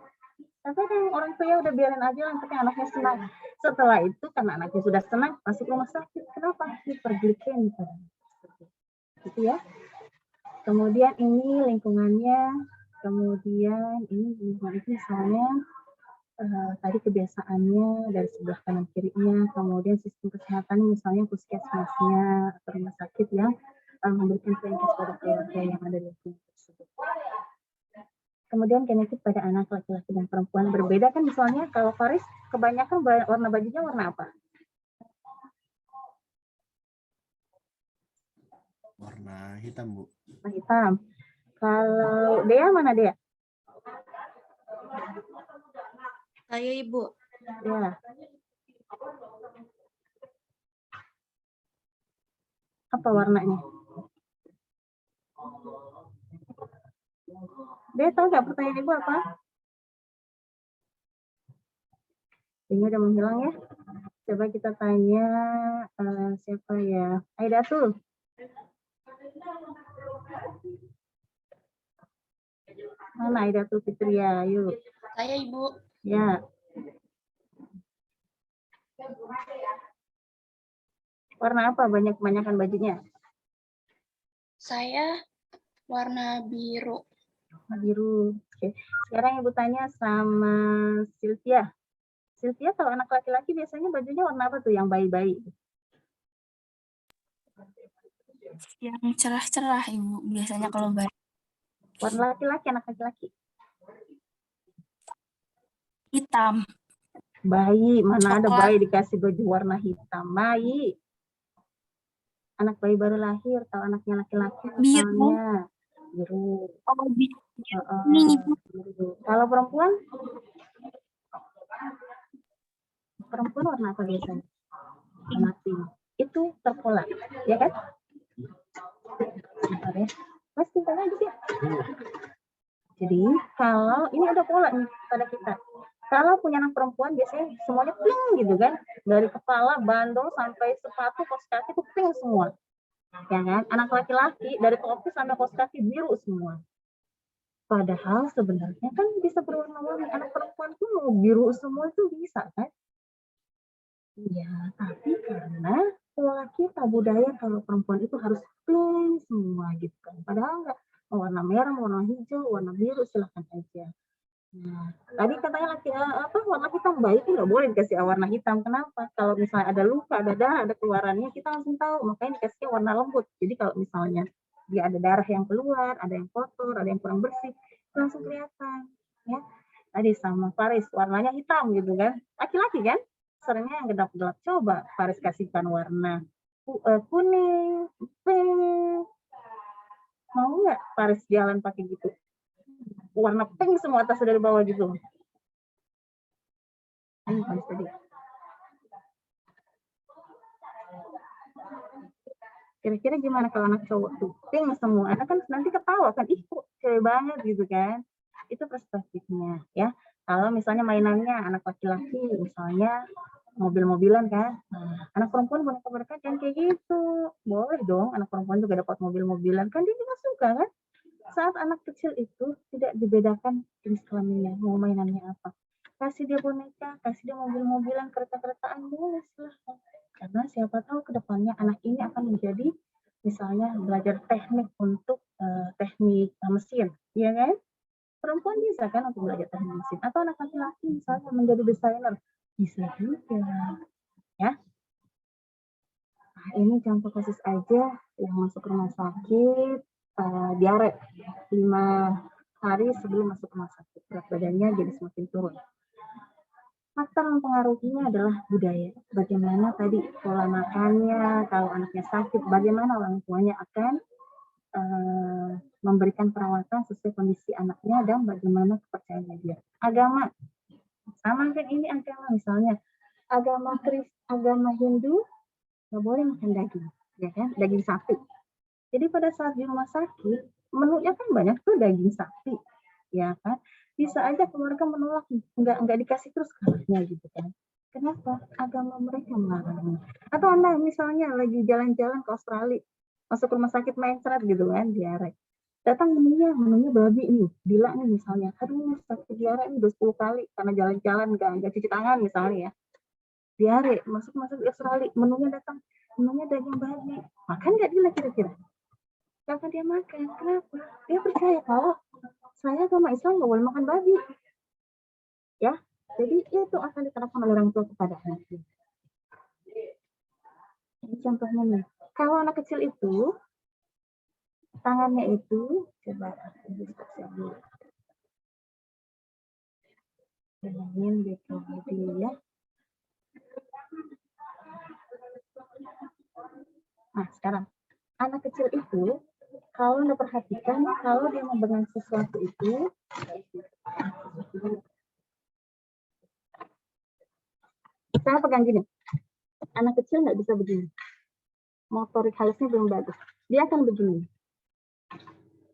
Tapi ada yang orang tua ya udah biarin aja, yang penting anaknya senang. Setelah itu karena anaknya sudah senang masuk rumah sakit. Kenapa? Hiperglikemia pada anak tersebut. Gitu ya. Kemudian ini lingkungannya, kemudian ini lingkungan itu misalnya tadi kebiasaannya dari sebelah kanan kirinya, kemudian sistem kesehatan misalnya puskesmasnya atau rumah sakit yang memberikan pengikis pada keluarga yang ada di lingkungan tersebut. Kemudian genetik pada anak laki-laki dan perempuan berbeda kan, misalnya kalau Faris kebanyakan warna bajunya warna apa? Warna hitam, Bu. Warna hitam. Kalau Dea mana Dea? Saya Ibu. Ya. Apa warnanya? Dia tahu nggak pertanyaan Ibu apa? Ini udah menghilang ya. Coba kita tanya siapa ya? Aidatul. Mana Aidatul Fitria? Yuk. Saya Ibu. Ya. Warna apa banyakan bajunya? Saya warna biru. Warna biru. Oke. Sekarang Ibu tanya sama Sylvia. Sylvia kalau anak laki-laki biasanya bajunya warna apa tuh yang bayi-bayi? Yang cerah-cerah Ibu. Biasanya kalau bayi. Warna laki-laki, anak laki-laki. Hitam. Bayi, mana ada Coklat. bayi dikasih baju warna hitam? Bayi. Anak bayi baru lahir, kalau anaknya laki-laki misalnya biru. Oh, biru. Biru. Kalau perempuan? Perempuan warna apa biasanya? Warna pink. Itu terpola, ya kan? Bentar ya. Mas tinggal aja ya. Jadi kalau ini ada pola nih pada kita. Kalau punya anak perempuan biasanya semuanya pink gitu kan. Dari kepala, bandol sampai sepatu, kaos kaki itu pink semua. Ya kan? Anak laki-laki dari topi sampai kaos kaki biru semua. Padahal sebenarnya kan bisa berwarna-warni. Anak perempuan tuh mau biru semua tuh bisa kan? Iya, tapi karena pola kita budaya kalau perempuan itu harus pink semua gitu kan. Padahal enggak, mau warna merah, mau warna hijau, warna biru silahkan aja. Nah, tadi katanya warna hitam bayi itu nggak boleh dikasih warna hitam. Kenapa? Kalau misalnya ada luka, ada darah, ada keluarannya, kita langsung tahu. Makanya dikasih warna lembut. Jadi kalau misalnya dia ada darah yang keluar, ada yang kotor, ada yang kurang bersih, langsung kelihatan. Ya, tadi sama Faris warnanya hitam gitu kan. Laki-laki kan? Seringnya yang gelap-gelap. Coba Faris kasihkan warna kuning, pink. Mau nggak Faris jalan pakai gitu? Warna pink semua atas dari bawah gitu. Faris tadi. Kira-kira gimana kalau anak cowok tuh pink semua? Anak kan nanti ketawa kan, ih kok cewek banget gitu kan. Itu perspektifnya ya. Kalau misalnya mainannya anak laki-laki misalnya mobil-mobilan kan, nah, anak perempuan boneka-boneka kan kayak gitu. Boleh dong anak perempuan juga dapat mobil-mobilan, kan dia juga suka kan. Saat anak kecil itu tidak dibedakan jenis kelaminnya, mau mainannya apa. Kasih dia boneka, kasih dia mobil-mobilan, kereta-keretaan, boleh silahkan. Karena siapa tahu ke depannya anak ini akan menjadi misalnya belajar teknik untuk teknik mesin, ya kan? Perempuan bisa kan untuk belajar teknik mesin, atau anak laki-laki misalnya menjadi desainer, bisa juga, ya. Nah, ini contoh kasus aja yang masuk rumah sakit diare 5 hari sebelum masuk rumah sakit, berat badannya jadi semakin turun. Faktor mempengaruhinya adalah budaya. Bagaimana tadi pola makannya, kalau anaknya sakit, bagaimana orang tuanya akan memberikan perawatan sesuai kondisi anaknya dan bagaimana kepercayaan dia. Agama, sama kan ini agama misalnya agama Hindu nggak boleh makan daging, ya kan? Daging sapi. Jadi pada saat di rumah sakit menunya kan banyak tuh daging sapi, ya kan? Bisa aja keluarga menolak, nggak dikasih terus kamarnya gitu kan. Kenapa? Agama mereka melarangnya. Atau Anda misalnya lagi jalan-jalan ke Australia, masuk rumah sakit mencret gitu kan, diare. Datang menunya babi nih, gila nih misalnya. Aduh, sakit diare nih udah 10 kali karena jalan-jalan nggak cuci tangan misalnya ya. Diare, masuk di Australia, menunya datang, menunya daging babi. Makan nggak dia kira-kira? Kenapa dia makan? Kenapa? Dia percaya kalau saya sama Islam nggak boleh makan babi. Ya, jadi itu akan diterapkan oleh orang tua kepada anaknya. Ini contohnya nih, kalau anak kecil itu tangannya itu coba dulu. Bilangin dulu ya. Nah, sekarang anak kecil itu kalau Anda perhatikan, kalau dia memegang sesuatu itu, saya pegang gini, anak kecil nggak bisa begini, motorik halusnya belum bagus, dia akan begini,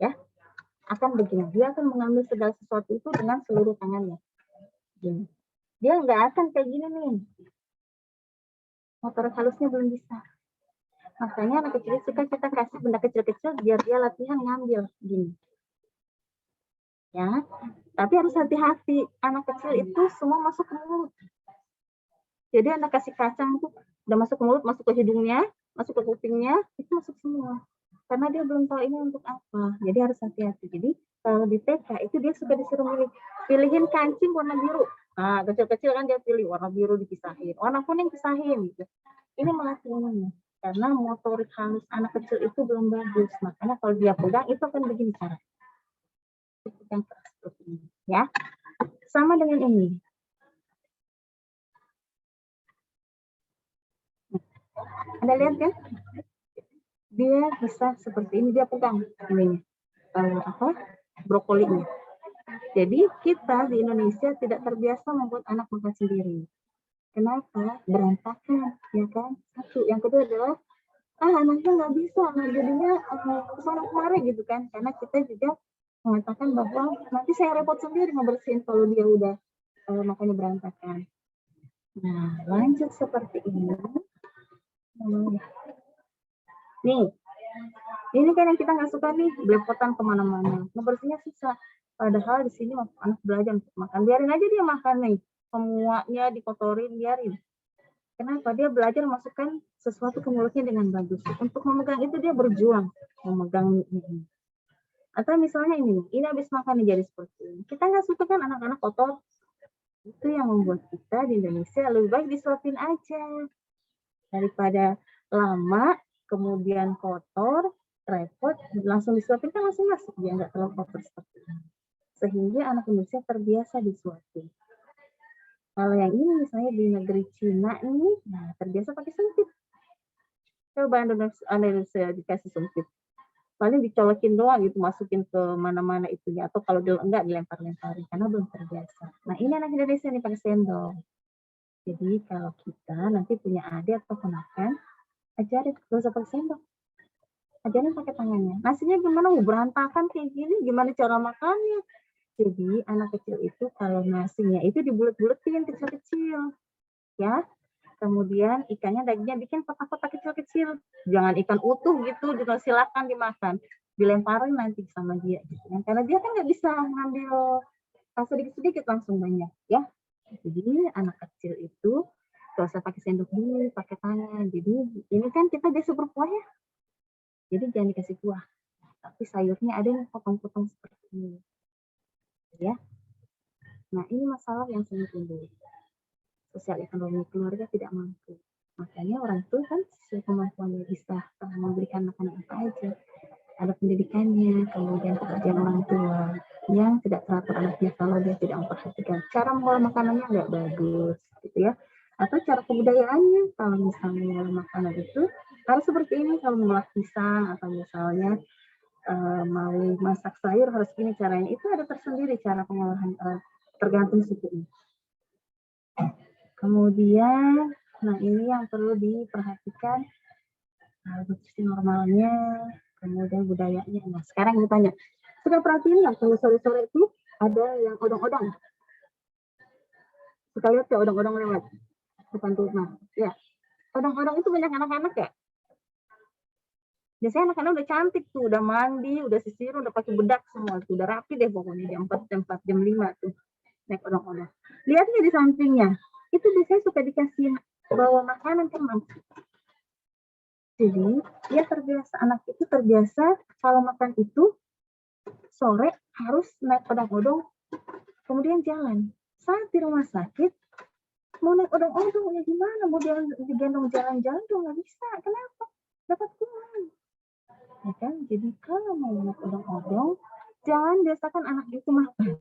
ya, akan begini, dia akan mengambil segala sesuatu itu dengan seluruh tangannya, gini. Dia nggak akan kayak gini nih, motorik halusnya belum bisa. Makanya anak kecil suka kita kasih benda kecil-kecil biar dia latihan ngambil gini. Ya, tapi harus hati-hati. Anak kecil itu semua masuk ke mulut. Jadi Anda kasih kacang itu udah masuk ke mulut, masuk ke hidungnya, masuk ke kupingnya, itu masuk semua. Karena dia belum tahu ini untuk apa. Jadi harus hati-hati. Jadi kalau di TK itu dia suka disuruh pilihin kancing warna biru. Nah, kecil-kecil kan dia pilih warna biru dipisahin, warna kuning pisahin gitu. Ini melatih ini. Karena motorik halus anak kecil itu belum bagus. Makanya kalau dia pegang itu akan begini cara. Pegang seperti ini, ya. Sama dengan ini. Anda lihat kan? Dia bisa seperti ini, dia pegang ini brokolinya. Jadi kita di Indonesia tidak terbiasa membuat anak makan sendiri. Kenapa? Berantakan, ya kan? Satu. Yang kedua adalah anaknya nggak bisa, jadinya kesana kemari gitu kan? Karena kita juga mengatakan bahwa nanti saya repot sendiri ngebersihin kalau dia udah makannya berantakan. Nah, lanjut seperti ini. Nih, ini kan yang kita nggak suka nih, belepotan kemana-mana. Ngebersihnya susah. Padahal di sini waktu anak belajar untuk makan, biarin aja dia makan nih. Semuanya dikotorin, biarin. Kenapa? Dia belajar masukkan sesuatu ke mulutnya dengan bagus. Untuk memegang itu dia berjuang memegang ini. Atau misalnya ini habis makan nih jadi seperti ini. Kita nggak suka kan anak-anak kotor. Itu yang membuat kita di Indonesia lebih baik disuapin aja. Daripada lama, kemudian kotor, repot, langsung disuapin kan langsung masuk. Dia nggak terlalu kotor seperti ini. Sehingga anak Indonesia terbiasa disuapin. Kalau yang ini misalnya di negeri Cina ini, nah terbiasa pakai sempit. Coba Indonesia dikasih sempit. Paling dicolokin doang gitu, masukin ke mana-mana itunya. Atau kalau enggak dilempar-lemparin, karena belum terbiasa. Nah ini anak Indonesia nih pakai sendok. Jadi kalau kita nanti punya adik atau ponakan, ajarin, gak usah pakai sendok. Ajarin pakai tangannya. Nasinya gimana? Berantakan kayak gini, gimana cara makannya? Jadi anak kecil itu kalau nasinya itu dibulet-buletin kecil-kecil, ya. Kemudian ikannya dagingnya bikin kotak-kotak kecil-kecil. Jangan ikan utuh gitu, juga silakan dimakan. Dilemparin nanti sama dia, gitu. Karena dia kan nggak bisa mengambil sedikit-sedikit langsung banyak, ya. Jadi anak kecil itu nggak usah pakai sendok dulu, pakai tangan. Jadi ini kan kita biasa berkuah ya. Jadi jangan dikasih kuah, tapi sayurnya ada yang potong-potong seperti ini. Ya. Nah, ini masalah yang sering timbul. Sosial ekonomi keluarga tidak mampu. Makanya orang tua kan sesuai kemampuannya bisa memberikan makanan apa aja. Ada pendidikannya, kemudian pekerjaan orang tua yang tidak teratur anaknya kalau dia tidak memperhatikan. Cara mengolah makanannya nggak bagus, gitu ya. Atau cara kebudayaannya, kalau misalnya mengolah makanan itu harus seperti ini, kalau mengolah pisang atau misalnya mau masak sayur harus gini caranya. Itu ada tersendiri cara pengolahan tergantung sukunya. Kemudian, nah ini yang perlu diperhatikan nutrisi normalnya, kemudian budayanya. Nah sekarang ditanya, sudah perhatiin nggak kalau sore-sore itu ada yang odong-odong. Kita lihat ya odong-odong lewat depan rumah. Ya, odong-odong itu banyak anak-anak ya. Biasanya anak-anak udah cantik tuh, udah mandi, udah sisir, udah pakai bedak semua tuh, udah rapi deh pokoknya jam 4, jam 5 tuh naik odong-odong. Lihatnya di sampingnya, itu biasanya suka dikasih bawa makanan kan Mas. Jadi dia terbiasa, anak itu terbiasa kalau makan itu sore harus naik odong-odong, kemudian jalan. Saat di rumah sakit mau naik odong-odong ya gimana? Mau digendong jalan-jalan tuh nggak bisa. Kenapa? Dapat kuman. Ya kan? Jadi kalau mau naik odong-odong, jangan biasakan anak itu makan.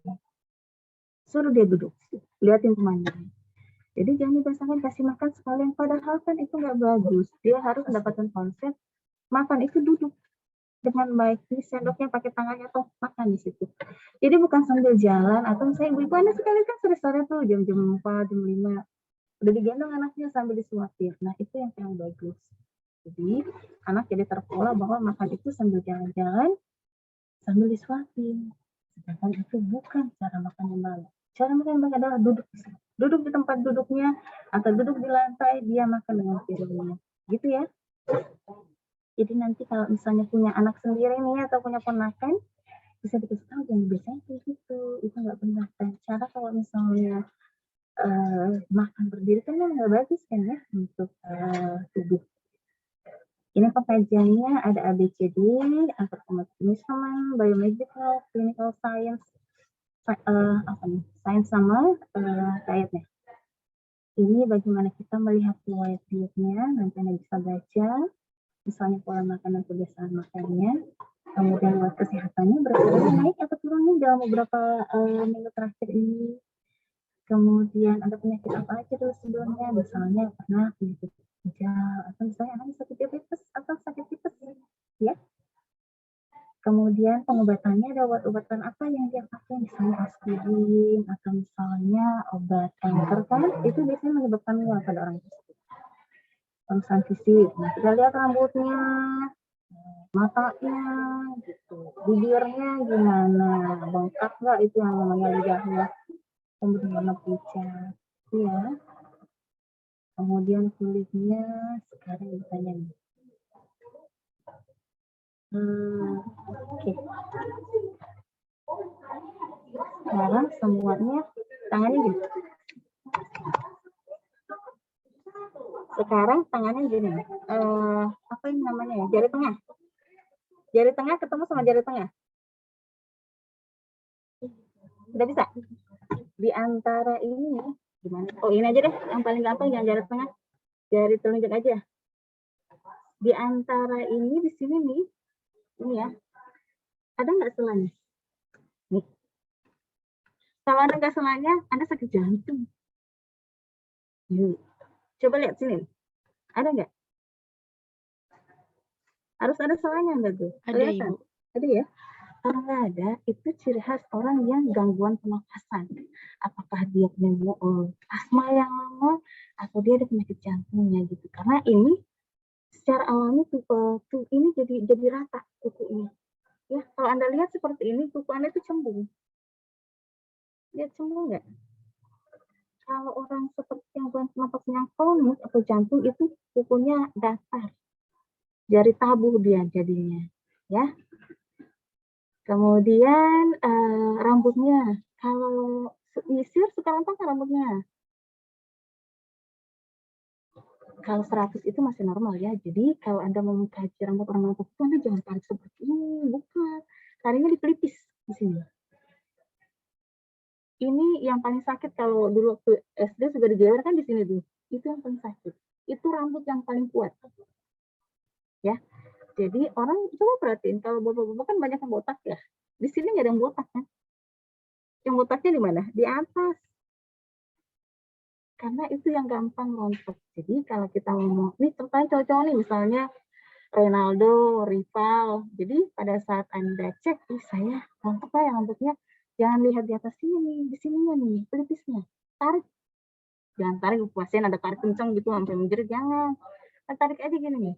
Suruh dia duduk, liatin pemandangan. Jadi jangan dibiasakan kasih makan sekalian, padahal kan itu nggak bagus. Dia harus mendapatkan konsep makan itu duduk dengan baik. Ini sendoknya pakai tangannya atau makan di situ. Jadi bukan sambil jalan atau saya ibu-ibu anak sekali kan sore-sore tuh jam 4, jam 5 udah digendong anaknya sambil disuapin. Nah itu yang paling bagus. Jadi anak jadi terpola bahwa makan itu sambil jalan-jalan, sambil disuapin. Sedangkan itu bukan cara makan yang baik. Cara makan yang baik adalah duduk di tempat duduknya atau duduk di lantai, dia makan dengan piringnya. Gitu ya. Jadi nanti kalau misalnya punya anak sendiri nih atau punya ponakan, bisa dikasih tahu jangan biasanya kayak gitu, itu nggak benar. Dan cara kalau misalnya makan berdiri kan nggak bagus kan ya untuk tubuh. Ini pengkajiannya ada ABCD, anthropometry, biomedical, clinical science, science sama dietnya. Ini bagaimana kita melihat riwayat dietnya, nanti Anda bisa baca, misalnya pola makan dan kebiasaan makannya, kemudian riwayat kesehatannya berat badan naik atau turun dalam beberapa minggu terakhir ini. Kemudian ada penyakit apa aja dulu sebelumnya, misalnya pernah penyakit ginjal atau misalnya anak sakit diabetes atau sakit tipes, ya. Kemudian pengobatannya ada obat-obatan apa yang dia pakai, misalnya aspirin atau misalnya obat kanker kan, itu biasanya menyebabkan mual pada orang tersebut. Pemeriksaan fisik, nah kita lihat rambutnya, matanya, gitu, bibirnya gimana, bengkak nggak itu yang namanya lidahnya, kemudian warna pucat, ya. Kemudian kulitnya sekarang ditanya nih. Oke. Sekarang semuanya tangannya gini. Sekarang tangannya gini. Apa ini namanya ya? Jari tengah. Jari tengah ketemu sama jari tengah. Udah bisa? Di antara ini gimana? Oh ini aja deh, yang paling gampang yang jari tengah. Jari telunjuk aja. Di antara ini di sini nih, ini ya. Ada nggak selanya? Nih. Kalau ada nggak selanya, Anda sakit jantung. Yuk. Coba lihat sini. Ada nggak? Harus ada selanya nggak tuh? Ada, Ibu. Ada ya? Kalau nggak ada, itu ciri khas orang yang gangguan pernafasan. Apakah dia punya asma yang lama, atau dia ada penyakit jantungnya gitu. Karena ini secara alami tuh ini jadi rata kukunya. Ya, kalau Anda lihat seperti ini, kuku Anda itu cembung. Lihat cembung nggak? Kalau orang seperti yang gangguan pernafasan yang kronis atau jantung itu kukunya datar. Jari tabuh dia jadinya, ya. Kemudian rambutnya, kalau nyisir suka rontok rambutnya. Kalau 100 itu masih normal ya. Jadi kalau Anda mau mengkaji rambut orang rontok itu Anda jangan tarik seperti ini, bukan. Tariknya di pelipis di sini. Ini yang paling sakit kalau dulu waktu SD juga dijewer kan di sini tuh. Itu yang paling sakit. Itu rambut yang paling kuat. Ya. Jadi orang coba perhatiin kalau bapak-bapak kan banyak yang botak ya. Di sini nggak ada yang botak kan? Yang botaknya di mana? Di atas. Karena itu yang gampang rontok. Jadi kalau kita ngomong, nih terutama cowok-cowok nih misalnya Ronaldo, rival. Jadi pada saat Anda cek, saya rontok lah ya rambutnya. Jangan lihat di atas sini nih, di sininya nih, pelipisnya. Tarik. Jangan tarik puasin ada tarik kencang gitu sampai menjerit, jangan. Tarik aja gini nih.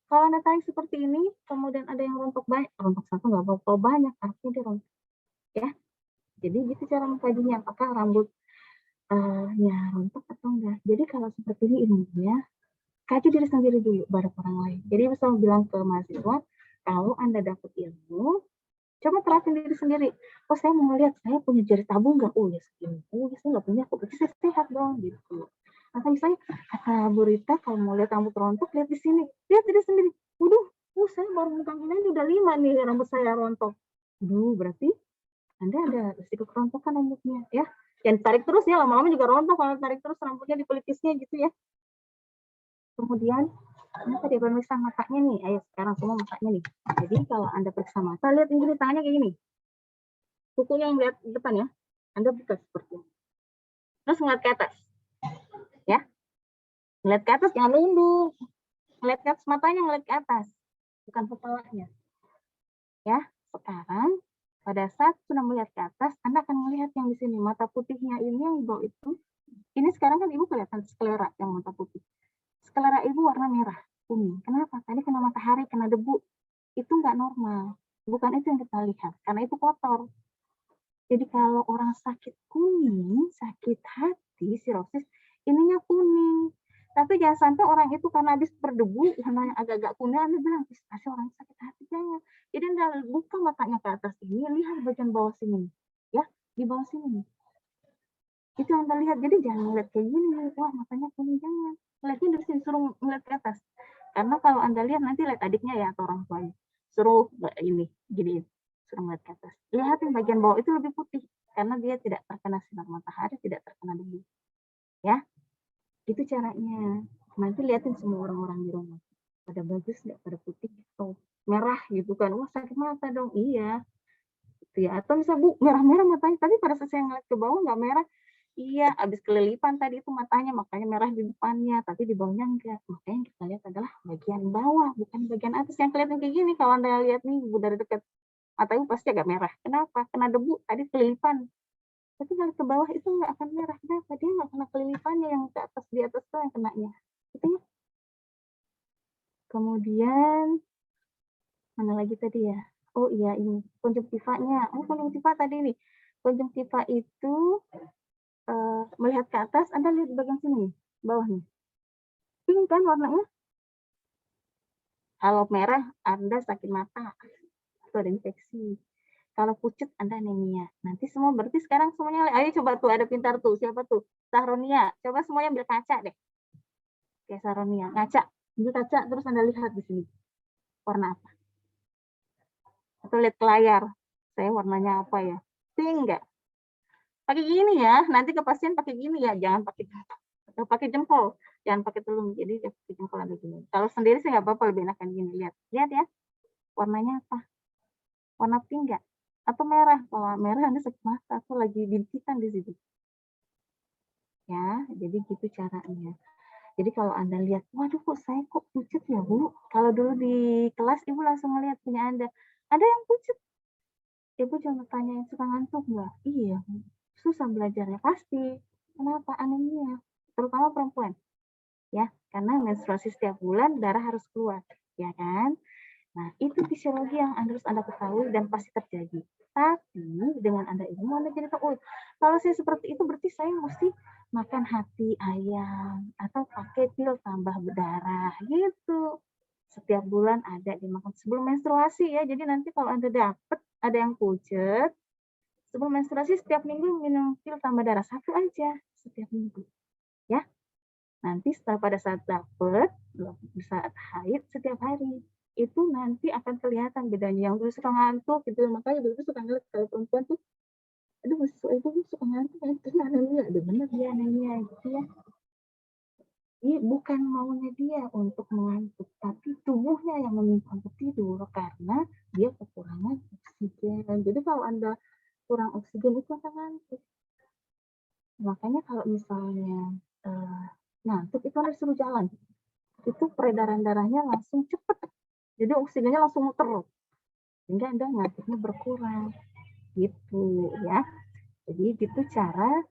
Kalau Anda tarik seperti ini, kemudian ada yang rontok banyak, rontok satu nggak apa-apa banyak, artinya dia rontok. Ya, Jadi gitu cara mengkajinya, apakah rambutnya rontok atau enggak. Jadi kalau seperti ini ilmunya, kaji diri sendiri dulu, baru orang lain. Jadi bisa bilang ke mahasiswa, kalau Anda dapat ilmu, coba terapin diri sendiri. Oh, saya mau lihat, saya punya jari tabung nggak? Oh, ya segini. Oh, ya saya nggak punya, kok berarti saya sehat dong, gitu. Atau misalnya, kata Bu Rita, kalau mau lihat rambut rontok, lihat di sini. Lihat diri sendiri. Waduh, saya baru megang ini udah 5 nih rambut saya rontok. Berarti Anda ada risiko kerontokan rambutnya, ya. Jangan tarik terus ya, lama-lama juga rontok kalau tarik terus rambutnya di pelipisnya gitu ya. Kemudian tadi periksa matanya nih, ayo sekarang semua matanya nih. Jadi kalau Anda periksa mata, lihat ini tangannya kayak gini. Kukunya yang lihat di depan ya. Anda buka seperti ini. Terus ngeliat ke atas. Ya. Ngeliat ke atas, jangan nunduk. Ngeliat ke atas, matanya ngeliat ke atas. Bukan kepalanya. Ya, sekarang pada saat sudah melihat ke atas, Anda akan melihat yang di sini. Mata putihnya ini yang di bawah itu. Ini sekarang kan Ibu kelihatan sklera yang mata putih. Sklera Ibu warna merah, kuning. Kenapa? Tadi kena matahari, kena debu. Itu nggak normal. Bukan itu yang kita lihat, karena itu kotor. Jadi kalau orang sakit kuning, sakit hati, sirosis, ininya kuning. Tapi jangan sampai orang itu karena habis berdebu, karena agak-agak kuning, Anda bilang, pasti orang sakit hati. Jangan. Jadi Anda buka matanya ke atas ini, lihat bagian bawah sini. Ya, di bawah sini. Itu yang Anda lihat. Jadi jangan ngeliat kayak gini, wah matanya kuning, jangan. Lihatnya dari sini, suruh ngeliat ke atas. Karena kalau Anda lihat, nanti lihat adiknya ya, atau orang tuanya. Suruh ini, gini, suruh ngeliat ke atas. Lihatin bagian bawah itu lebih putih. Karena dia tidak terkena sinar matahari, tidak terkena debu. Ya, itu caranya. Nanti lihatin semua orang-orang di rumah. Pada bagus nggak, pada putih atau merah gitu kan. Wah sakit mata dong. Iya. Gitu ya. Atau bisa Bu, merah-merah matanya. Tapi pada saat saya ngeliat ke bawah nggak merah. Iya, habis kelilipan tadi itu matanya, makanya merah di depannya, tapi di bawahnya enggak. Makanya yang kita lihat adalah bagian bawah, bukan bagian atas. Yang kelihatan kayak gini, kalau Anda lihat nih dari dekat, mata Ibu pasti agak merah. Kenapa? Kena debu, tadi kelilipan. Tapi kalau ke bawah itu nggak akan merah. Kenapa? Dia nggak kena kelilipannya, yang ke atas, di atas tuh yang kenanya. Gitu ya. Kemudian, mana lagi tadi ya? Oh iya, ini konjungtivanya. Oh, konjungtiva tadi nih. Konjungtiva itu melihat ke atas, Anda lihat di bagian sini, bawah nih. Pink kan warnanya? Kalau merah, Anda sakit mata. Itu ada infeksi. Kalau pucat, Anda anemia. Nanti semua berarti sekarang semuanya, ayo coba tuh, ada pintar tuh. Siapa tuh? Sahronia. Coba semuanya ambil kaca deh. Kayak Sahronia. Ngaca. Ambil kaca, terus Anda lihat di sini. Warna apa? Atau lihat ke layar. Saya warnanya apa ya? Pink nggak? Pakai gini ya. Nanti ke pasien pakai gini ya. Jangan pakai jempol. Jangan pakai telung. Jadi pakai jempol ada gini. Kalau sendiri sih nggak apa-apa, lebih enakan gini. Lihat. Lihat ya. Warnanya apa? Warna pink nggak? Atau merah? Kalau merah Anda sakit mata. Atau lagi bintitan di situ. Ya, jadi gitu caranya. Jadi kalau Anda lihat, waduh kok saya kok pucat ya Bu? Kalau dulu di kelas Ibu langsung melihat punya Anda. Ada yang pucat. Ibu jangan tanya yang suka ngantuk nggak? Iya, susah belajarnya pasti. Kenapa? Anemia. Terutama perempuan. Ya, karena menstruasi setiap bulan darah harus keluar. Ya kan? Nah, itu fisiologi yang harus Anda ketahui dan pasti terjadi. Tapi dengan Anda ilmu, Anda jadi tahu, kalau saya seperti itu berarti saya mesti makan hati ayam atau pakai pil tambah berdarah gitu. Setiap bulan ada dimakan sebelum menstruasi ya. Jadi nanti kalau Anda dapat ada yang pucat, sebelum menstruasi setiap minggu minum pil tambah darah satu aja setiap minggu. Ya. Nanti setelah pada saat dapat, saat haid setiap hari. Itu nanti akan kelihatan bedanya. Yang dulu suka ngantuk gitu, makanya dulu suka ngeliat kalau perempuan tuh, aduh itu suka ngantuk, itu anemia, aduh bener dia anemia gitu ya. Jadi bukan maunya dia untuk mengantuk, tapi tubuhnya yang meminta untuk tidur karena dia kekurangan oksigen. Jadi kalau Anda kurang oksigen itu akan ngantuk. Makanya kalau misalnya ngantuk itu harus suruh jalan. Itu peredaran darahnya langsung cepet. Jadi oksigennya langsung muter, sehingga Anda ngantuknya berkurang, gitu ya. Jadi gitu cara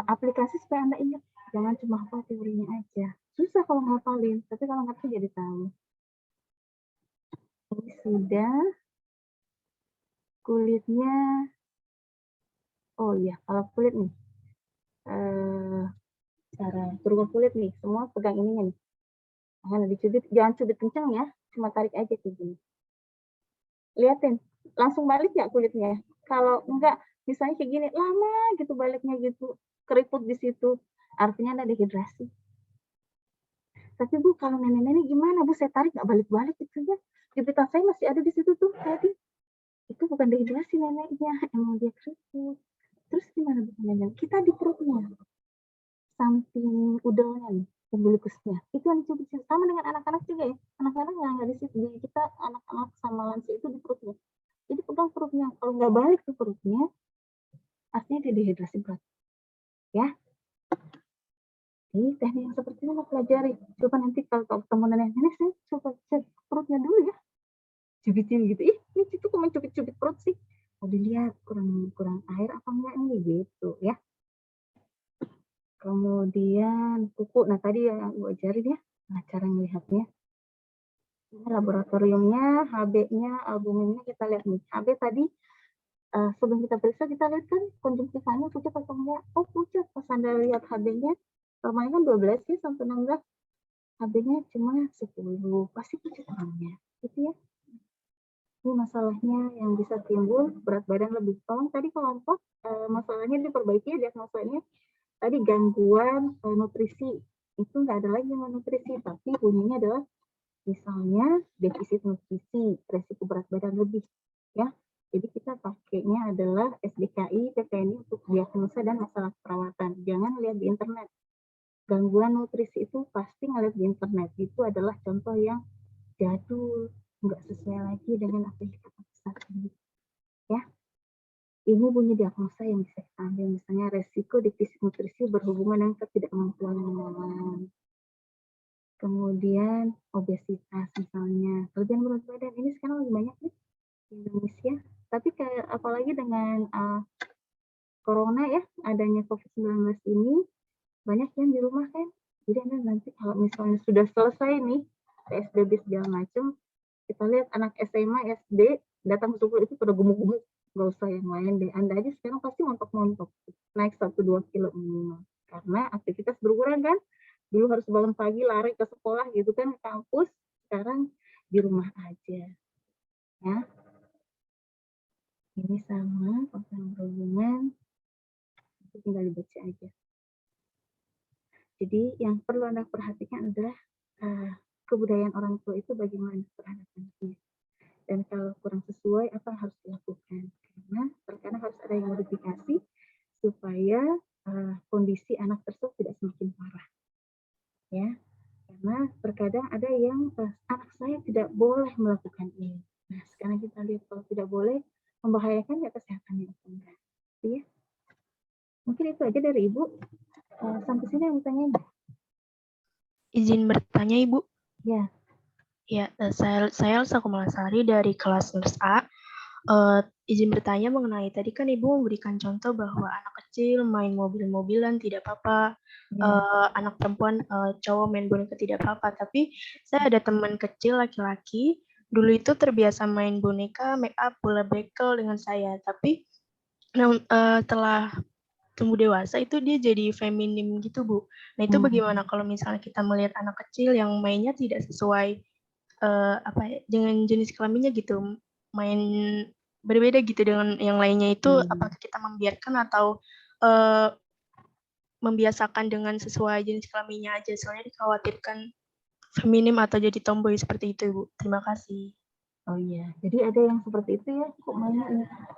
aplikasi supaya Anda ingat. Jangan cuma hafal teorinya aja. Susah kalau ngapalin, tapi kalau ngerti jadi tahu. Ini sudah kulitnya Oh iya, kalau kulit nih, cara berubah kulit nih, semua pegang ininya nih. Nah, dicubit, jangan cubit kencang ya, cuma tarik aja kayak gini. Liatin, langsung balik nggak kulitnya? Kalau enggak, misalnya kayak gini, lama gitu baliknya gitu, keriput di situ, artinya ada dehidrasi. Tapi Bu, kalau nenek-nenek gimana Bu? Saya tarik nggak balik-balik itu ya. Jepitan saya masih ada di situ tuh tadi. Itu bukan dehidrasi neneknya, emang dia keriput. Terus gimana Bu nenek? Kita di perutnya, samping udelnya nih, umbilicusnya. Itu yang cubit sama dengan anak-anak juga ya. Anak-anak nggak di situ, di kita anak-anak sama lansia itu di perutnya. Jadi pegang perutnya. Kalau nggak balik ke perutnya, artinya dia dehidrasi berat. Ya, ini teknik yang seperti ini mau pelajari. Coba nanti kalau ketemu nenek-nenek, saya coba cek perutnya dulu ya. Cubitin gitu. Ih, ini itu kok mencubit-cubit perut sih. Mau dilihat kurang air apa enggak nih gitu ya. Kemudian kuku. Nah tadi yang Ibu ajarin ya. Nah cara melihatnya. Ini laboratoriumnya, HB-nya, albuminnya kita lihat nih. HB tadi sebelum kita periksa kita lihat kan konjungtivanya pucat atau enggak. Oh pucat. Pas Anda lihat HB-nya, kemarin kan 12 ya sampai 16. HB-nya cuma 10. Pasti pucat orangnya. Gitu ya. Ini masalahnya yang bisa timbul berat badan lebih. Tolong tadi kelompok masalahnya diperbaiki diagnosanya. Tadi gangguan nutrisi itu nggak ada lagi nutrisi, tapi bunyinya adalah misalnya defisit nutrisi, resiko berat badan lebih, ya. Jadi kita pakainya adalah SDKI, PPNI untuk diagnosa dan masalah perawatan. Jangan lihat di internet. Gangguan nutrisi itu pasti ngeliat di internet. Itu adalah contoh yang jadul, nggak sesuai lagi dengan apa yang kita pakai saat ini. Ya, ini bunyi diagnosa yang bisa kita ambil, misalnya resiko defisit nutrisi berhubungan dengan ketidakmampuan menelan. Kemudian obesitas misalnya, kelebihan berat badan ini sekarang lebih banyak nih di Indonesia. Tapi kayak apalagi dengan corona ya, adanya COVID-19 ini, banyak yang di rumah kan. Jadi Anda nanti kalau misalnya sudah selesai nih, PSBB segala macam, kita lihat anak SMA, SD, datang ke sekolah itu pada gemuk-gemuk, nggak usah yang lain deh. Anda aja sekarang pasti montok-montok, naik 1-2 kilo minimal. Karena aktivitas berkurang kan, dulu harus bangun pagi, lari ke sekolah gitu kan, ke kampus, sekarang di rumah aja. Ya. Ini sama, tentang berhubungan, itu tinggal dibaca aja. Jadi yang perlu Anda perhatikan adalah kebudayaan orang tua itu bagaimana terhadap anaknya. Dan kalau kurang sesuai, apa yang harus dilakukan? Karena terkadang harus ada yang modifikasi supaya kondisi anak tersebut tidak semakin parah. Ya, karena terkadang ada yang anak saya tidak boleh melakukan ini. Nah, sekarang kita lihat kalau tidak boleh, membahayakan ya kesehatannya atau enggak. Ya. Mungkin itu aja dari Ibu. Sampai sini yang bertanya. Izin bertanya Ibu. Ya. Ya, saya Elsa Kumalasari dari kelas NERS A. Izin bertanya mengenai tadi kan Ibu memberikan contoh bahwa anak kecil main mobil-mobilan tidak apa-apa, anak perempuan cowok main boneka tidak apa-apa. Tapi saya ada teman kecil laki-laki dulu itu terbiasa main boneka, make up, bola bekel dengan saya. Tapi setelah tumbuh dewasa itu dia jadi feminim gitu Bu. Nah itu bagaimana kalau misalnya kita melihat anak kecil yang mainnya tidak sesuai dengan jenis kelaminnya gitu, main berbeda gitu dengan yang lainnya itu, apakah kita membiarkan atau membiasakan dengan sesuai jenis kelaminnya aja, soalnya dikhawatirkan feminim atau jadi tomboy seperti itu Bu. Terima kasih. Oh iya, jadi ada yang seperti itu ya, kok mainnya.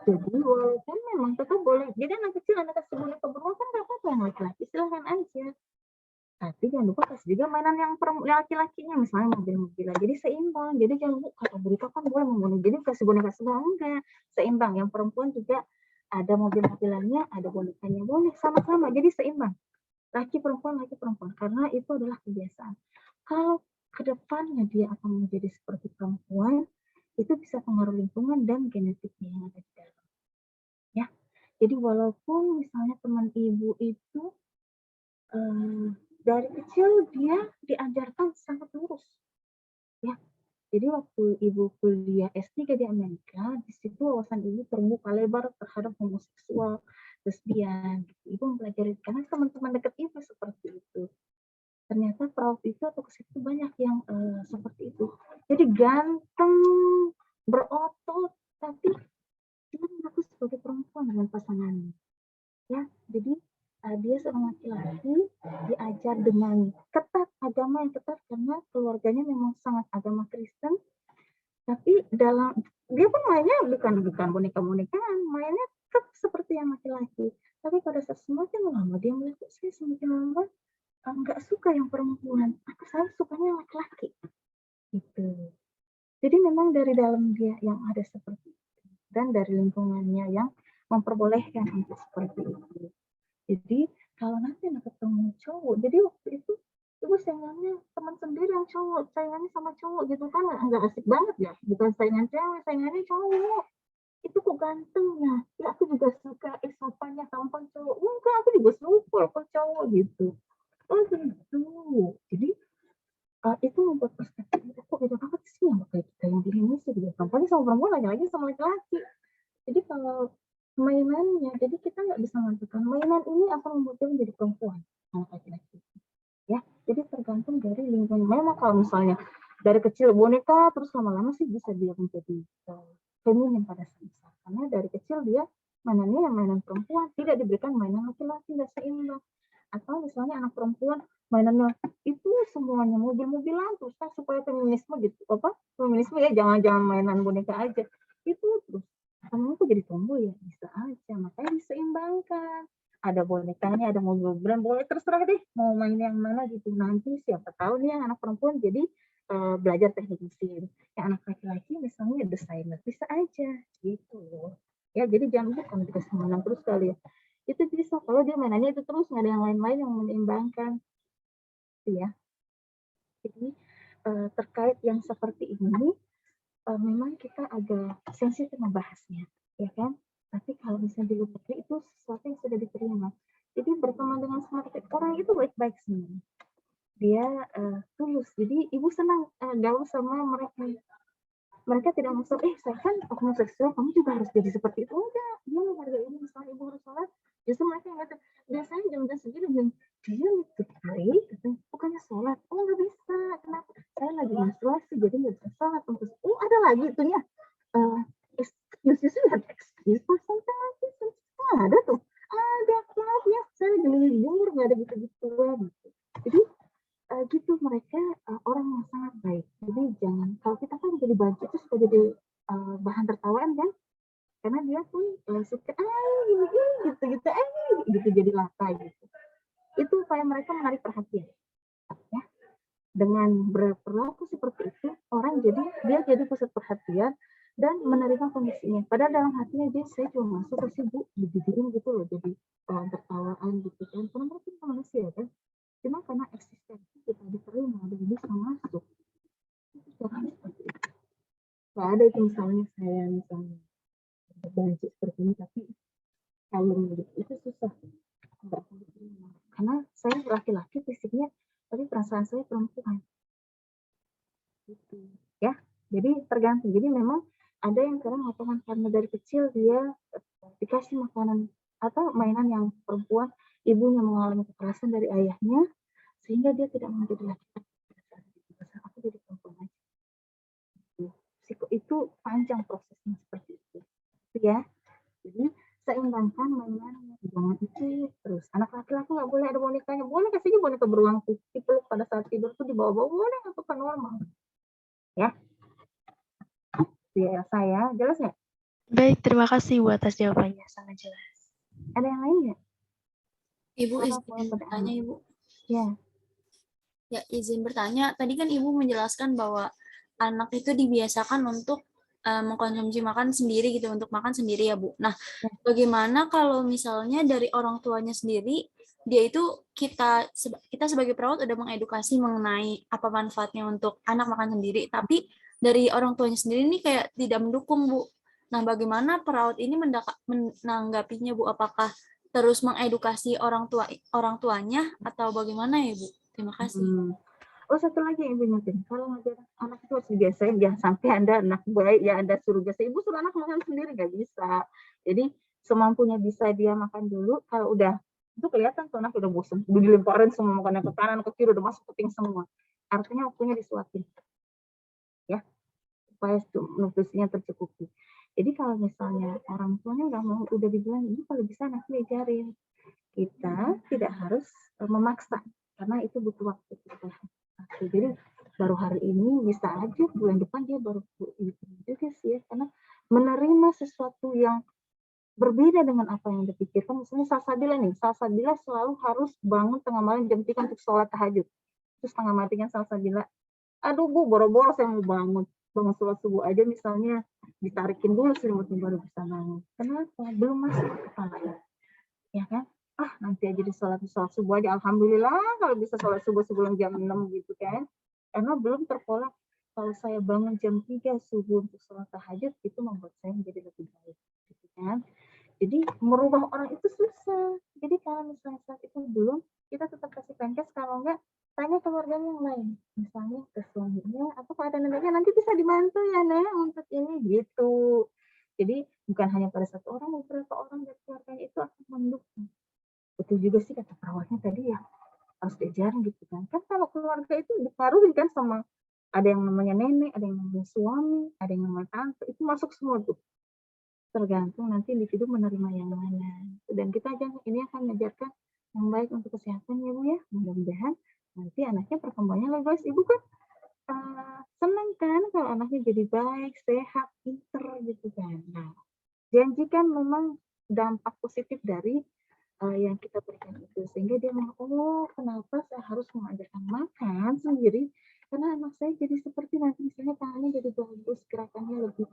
Jadi walaupun memang tetap boleh, jadi anak kecil, anak kasih boneka beruang kan nggak apa-apa, yang laki-laki silahkan aja. Tapi jangan lupa kasih juga mainan yang laki-lakinya, misalnya mobil-mobilan. Jadi seimbang, jadi jangan lupa kata berita kan boleh membunuh, jadi kasih boneka semua enggak, seimbang. Yang perempuan juga ada mobil-mobilannya, ada bonekanya boleh, sama-sama, jadi seimbang. Laki perempuan, karena itu adalah kebiasaan. Kalau kedepannya dia akan menjadi seperti perempuan, itu bisa pengaruh lingkungan dan genetiknya yang ada di dalam. Ya, jadi walaupun misalnya teman Ibu itu dari kecil dia diajarkan sangat lurus, ya. Jadi waktu Ibu kuliah S3 di Amerika, di situ wawasan Ibu terbuka lebar terhadap homoseksual lesbian. Ibu mempelajari karena teman-teman dekat ibu seperti itu. Ternyata perawat itu atau ke situ banyak yang seperti itu. Jadi ganteng, berotot, tapi dia mengaku sebagai perempuan dengan pasangannya. Ya, jadi dia seorang laki-laki diajar dengan ketat, agama yang ketat karena keluarganya memang sangat agama Kristen. Tapi dalam dia pun mainnya bukan boneka-bonekaan, mainnya tetap seperti yang laki-laki. Tapi pada saat semakin lama dia melihat saya semakin lama nggak suka yang perempuan, saya sukanya laki-laki. Gitu. Jadi memang dari dalam dia yang ada seperti itu dan dari lingkungannya yang memperbolehkan untuk seperti itu. Jadi kalau nanti anak ketemu cowok, jadi waktu itu ibu saingannya teman sendiri yang cowok, saingannya sama cowok gitu kan nggak asik banget ya, bukan saingan cewek, saingannya cowok. Itu kok ganteng ya aku juga suka, sopannya tampang cowok, enggak aku juga suka kok cowok gitu. Oh gitu. Jadi itu membuat perspektif kok beda banget sih sama kayak kita yang di Indonesia gitu. Perempuan sama perempuan, laki-laki sama laki-laki. Jadi kalau mainannya, jadi kita nggak bisa mengatakan mainan ini akan membuat dia menjadi perempuan anak laki-laki. Ya, jadi tergantung dari lingkungan. Memang kalau misalnya dari kecil boneka, terus lama-lama sih bisa dia menjadi feminin pada saat itu. Karena dari kecil dia mainannya yang mainan perempuan, tidak diberikan mainan laki-laki, nggak seimbang. Atau misalnya anak perempuan mainannya itu semuanya mobil-mobilan, terus kan supaya feminisme gitu, feminisme ya jangan mainan boneka aja. Itu terus kamu kok jadi tomboy ya, bisa aja, makanya diseimbangkan. Ada bonekanya, ada mobil-mobilan, boleh terserah deh mau main yang mana gitu. Nanti siapa tahu nih yang anak perempuan jadi belajar teknik mesin, yang anak laki-laki misalnya desainer, bisa aja gitu loh. Ya jadi jangan bukan dikasih mainan terus kali ya. Itu bisa kalau dia mainannya itu terus, nggak ada yang lain-lain yang menyeimbangkan. Ya. Jadi terkait yang seperti ini memang kita agak sensitif membahasnya, ya kan? Tapi kalau misalnya di luar negeri itu sesuatu yang sudah diterima. Jadi berteman dengan semua orang itu baik-baik sebenarnya. Dia tulus. Jadi ibu senang gaul sama mereka. Mereka tidak maksud, saya kan homoseksual, kamu juga harus jadi seperti itu. Enggak, dia menghargai ini. Misalnya ibu harus sholat, justru mereka yang kata, biasanya jam-jam segini, dia itu baik, bukannya sholat. Oh, nggak bisa. Kenapa? Saya lagi menstruasi, jadi nggak bisa sholat. Terus, ada lagi itunya. Excuse that excuse for something like this. Ada tuh. Ada, maaf ya, saya lagi libur, nggak ada gitu-gituan. Jadi, gitu mereka orang yang sangat baik. Jadi jangan, kalau kita kan jadi baju itu suka jadi bahan tertawaan kan, karena dia pun suka gini gitu jadi lata gitu. Itu supaya mereka menarik perhatian. Ya. Dengan berperilaku seperti itu, orang dia jadi pusat perhatian dan menerima kondisinya. Padahal dalam hatinya saya cuma masuk ke sibuk dibikin gitu loh, jadi bahan tertawaan gitu kan. Karena mereka manusia kan. Cuma karena eksistensi kita diterima dan bisa masuk, itu jangan seperti itu. Gak ada itu misalnya saya berbaju seperti ini tapi kalau itu susah, nggak akan diterima. Karena saya laki-laki fisiknya, tapi perasaan saya perempuan. Gitu. Ya, jadi tergantung. Jadi memang ada yang kadang mengatakan karena dari kecil dia dikasih makanan atau mainan yang perempuan, ibunya mengalami kekerasan dari ayahnya, sehingga dia tidak menjadi laki-laki. Aku jadi perempuan aja. Itu panjang prosesnya seperti itu. Ya, jadi seimbangkan mainannya, jangan itu terus. Anak laki-laki nggak boleh ada bonekanya, boleh kasih boneka beruang putih peluk pada saat tidur tuh dibawa-bawa, boleh, itu kan normal. Ya, ya saya jelas nggak? Baik, terima kasih Bu atas jawabannya, sangat jelas. Ada yang lain nggak? Ibu izin bertanya, Ibu. Ya. Ya, izin bertanya. Tadi kan Ibu menjelaskan bahwa anak itu dibiasakan untuk mengkonsumsi makan sendiri gitu, untuk makan sendiri ya, Bu. Nah, bagaimana kalau misalnya dari orang tuanya sendiri, dia itu kita sebagai perawat udah mengedukasi mengenai apa manfaatnya untuk anak makan sendiri, tapi dari orang tuanya sendiri ini kayak tidak mendukung, Bu. Nah, bagaimana perawat ini menanggapinya, Bu? Apakah terus mengedukasi orang tuanya atau bagaimana ya, Bu? Terima kasih. Oh, satu lagi yang Ibu ingetin, kalau ngajar anak itu harus dibiasain, jangan sampai Anda anak baik ya Anda suruh biasa. Ibu suruh anak makan sendiri nggak bisa. Jadi semampunya bisa dia makan dulu. Kalau udah itu kelihatan tuh anak udah bosan, udah dilemparin semua makanan ke kanan ke kiri, udah masuk ke ping semua. Artinya waktunya disuapin, ya, supaya nutrisinya tercukupi. Jadi kalau misalnya orang tuanya udah dibilang ini kalau bisa nanti diajarin, kita tidak harus memaksa karena itu butuh waktu. Jadi baru hari ini bisa aja bulan depan dia baru juga sih ya, karena menerima sesuatu yang berbeda dengan apa yang dipikirkan. Misalnya Salsabila selalu harus bangun tengah malam jam 3 untuk sholat tahajud. Terus tengah matinya Salsabila, aduh Bu, boro-boro saya mau bangun sholat subuh aja misalnya, ditarikin dulu selimutnya baru bisa bangun. Kenapa? Belum masuk ke kepala. Ya kan? Nanti aja di sholat subuh aja, alhamdulillah kalau bisa sholat subuh sebelum jam 6 gitu kan. Karena belum terpola kalau saya bangun jam 3 subuh untuk sholat tahajud, itu membuat saya menjadi lebih baik. Gitu kan? Jadi merubah orang itu susah. Jadi kalau misalnya saat itu belum, kita tetap kasih pancas, kalau enggak, tanya keluarganya yang lain. Misalnya ke suaminya atau ke ada neneknya, nanti bisa dibantu ya Nek untuk ini gitu. Jadi bukan hanya pada satu orang, beberapa orang dari keluarganya itu akan mendukung. Betul juga sih kata perawatnya tadi ya, harus diajarin gitu kan. Kan kalau keluarga itu dipengaruhi kan sama ada yang namanya nenek, ada yang namanya suami, ada yang namanya tante, itu masuk semua tuh. Tergantung nanti individu menerima yang mana. Dan kita ini akan mengajarkan yang baik untuk kesehatan ya Bu ya. Mudah-mudahan nanti anaknya perkembangannya lebih baik. Ibu kan senang kan kalau anaknya jadi baik, sehat, pinter gitu kan. Nah, janjikan memang dampak positif dari yang kita berikan itu. Sehingga dia oh kenapa saya harus mengajarkan makan sendiri, karena anak saya jadi seperti nanti misalnya tangannya jadi bagus, gerakannya lebih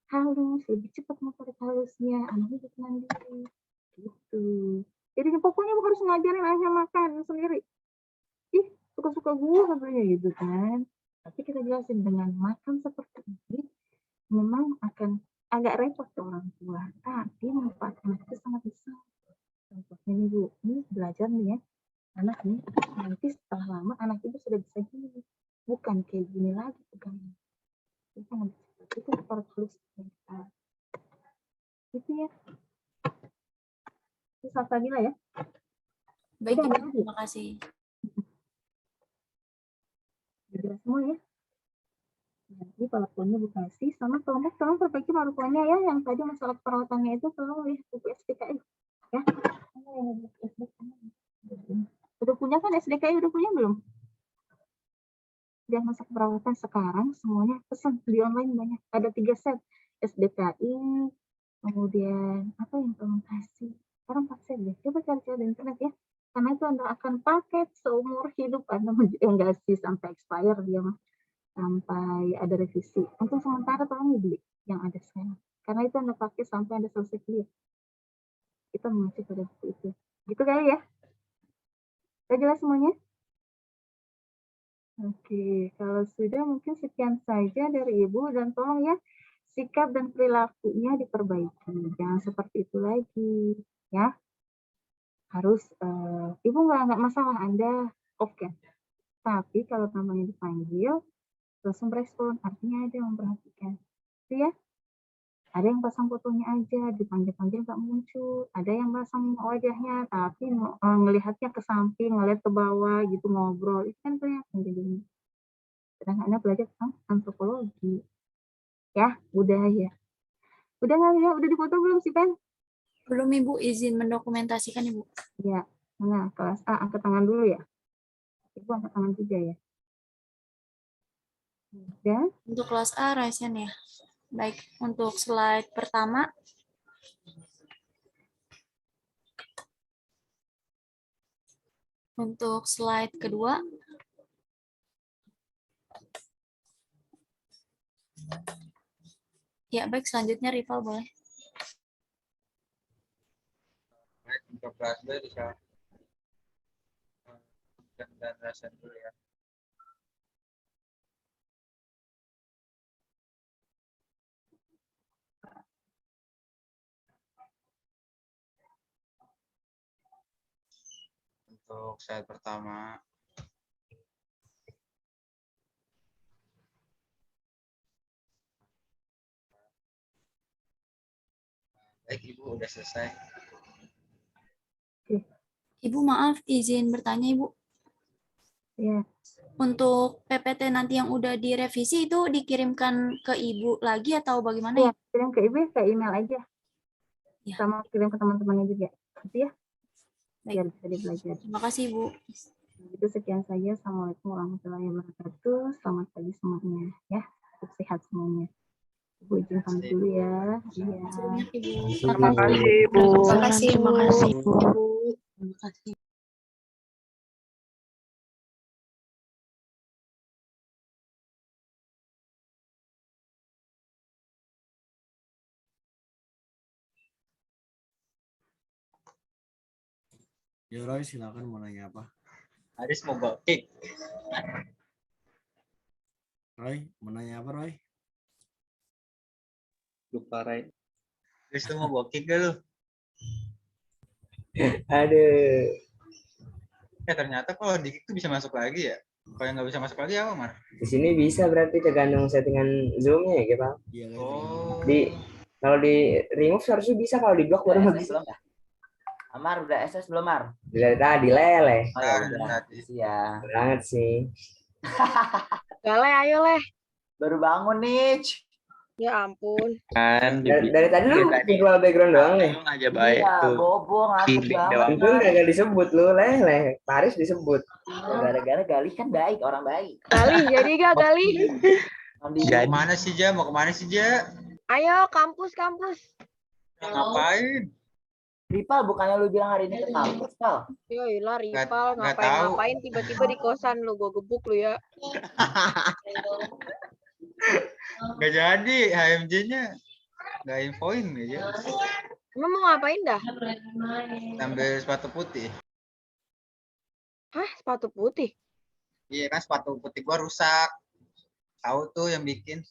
halus, lebih cepat motorik halusnya, anaknya jadi mandiri, gitu. Jadi pokoknya harus ngajarin anaknya makan sendiri. Ih, suka-suka gue katanya gitu kan. Tapi kita jelasin dengan makan seperti ini, memang akan agak repot ke orang tua, tapi manfaatnya itu sangat besar. Contohnya nih Bu, ini belajar nih ya, anak nih, nanti setelah lama anak itu sudah bisa gini, bukan kayak gini lagi pegangnya. Itu harus itu ya. Itu Salsabila ya. Baik, terima kasih. Jelas semua ya. Jadi PowerPoint-nya dikasih, sama tolong perbaiki PowerPoint-nya ya, yang tadi masalah perawatannya itu tolong lihat buku SDKI ya. Udah punya kan SDKI, udah punya belum? Udah masuk perawatan sekarang semuanya pesan di online banyak, ada 3 set SDKI, kemudian apa yang tolong kasih sekarang 4 set deh, coba cari-cari di internet ya, karena itu Anda akan paket seumur hidup Anda, enggak sih sampai expire dia mah, sampai ada revisi. Untuk sementara tolong dibeli yang ada sekarang, karena itu Anda pakai sampai Anda selesai kuliah. Kita mengacu pada buku itu. Gitu kali ya? Sudah jelas semuanya? Oke, kalau sudah mungkin sekian saja dari Ibu, dan tolong ya sikap dan perilakunya diperbaiki. Jangan seperti itu lagi, ya. Harus Ibu nggak masalah Anda oke. Tapi kalau namanya dipanggil langsung respon, artinya ada yang memperhatikan. Itu ya. Ada yang pasang fotonya aja, dipanggil-panggil nggak muncul. Ada yang pasang wajahnya, tapi ngelihatnya ke samping, ngelihat ke bawah gitu, ngobrol. Itu kan kelihatan jadinya. Sedangkan Anda belajar tentang antropologi. Ya, budaya. Udah nggak ya? Udah dipoto belum sih, Pen? Belum Ibu, izin mendokumentasikan Ibu. Ya, nah kelas A, angkat tangan dulu ya. Ibu angkat tangan juga ya. Dan Untuk kelas A, Raisen ya. Baik, untuk slide pertama. Untuk slide kedua. Ya, baik, selanjutnya Rival boleh. Baik, untuk kelas B bisa dan Rasen dulu ya. Untuk slide pertama, Baik Ibu, udah selesai. Ibu maaf, izin bertanya Ibu. Ya, Untuk PPT nanti yang udah direvisi itu dikirimkan ke Ibu lagi atau bagaimana ya, ya? kirim ke ibu ke email aja. Ya. Sama kirim ke teman-temannya juga. Gitu ya, Baik. biar bisa dipelajari. Terima kasih Ibu. Itu sekian saja. Assalamualaikum warahmatullahi wabarakatuh. Selamat pagi semuanya. Ya, tetap sehat semuanya. Ibu izin pamit dulu ya. Iya. Banyak Ibu. Terima kasih, Ibu. Terima kasih, Bu. Terima kasih. Ya Roy, silakan mau nanya apa? Aris mau kick. Roy, mau nanya apa Roy? Lupa Ray. Aris tuh mau kick gak lu? Aduh. Ternyata kalau di kick tuh bisa masuk lagi ya. Kalau yang nggak bisa masuk lagi apa, Mar? Di sini bisa berarti tergantung settingan Zoom-nya ya, gitu. Iya kan? Oh. Kalau di remove harusnya bisa, kalau di block baru nggak bisa. Amar udah SS belum, Mar? Dari tadi lele. Oh ya udah. Iya. Banget sih. Gale, ayo leh. Baru bangun nih. Ya ampun. Kan Dari tadi lu visual background doang nih. Emang aja baik Iya, tuh. bobo ngantuk Feedback banget. doang. Untung gak disebut lu lele. Paris disebut. Gara-gara Galih kan baik, orang baik. Galih, jadi gak Galih? Mau kemana sih, Ja? Mau kemana sih, Ja? Ayo, kampus. Ngapain? Ripal, bukannya lu bilang hari ini ke kampus, Pal? Yoilah, Nggak Ripal. tahu. Ngapain tiba-tiba di kosan lu. Gue gebuk lu ya. Nggak jadi, HMJ-nya nggak infoin aja. Emang mau ngapain dah? Ambil sepatu putih. Hah, sepatu putih? Iya kan sepatu putih gua rusak. Tahu tuh yang bikin.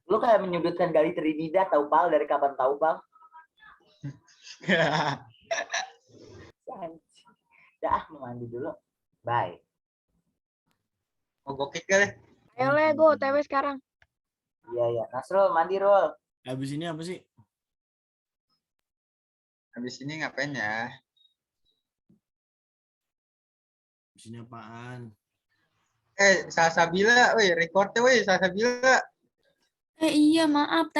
Lu kayak menyudutkan Galih Trinida, tahu Pal? Dari kapan tahu, Pal? Dah, mau mandi dulu. Bye. Mau gue kick gak deh? Ayo leh, gue OTW sekarang. Iya. Nasrul, mandi, Rul. Habis ini apa sih? Habis ini ngapain ya? Habis ini apaan? Salsabila, woi, recordnya woi, Salsabila. Iya, maaf.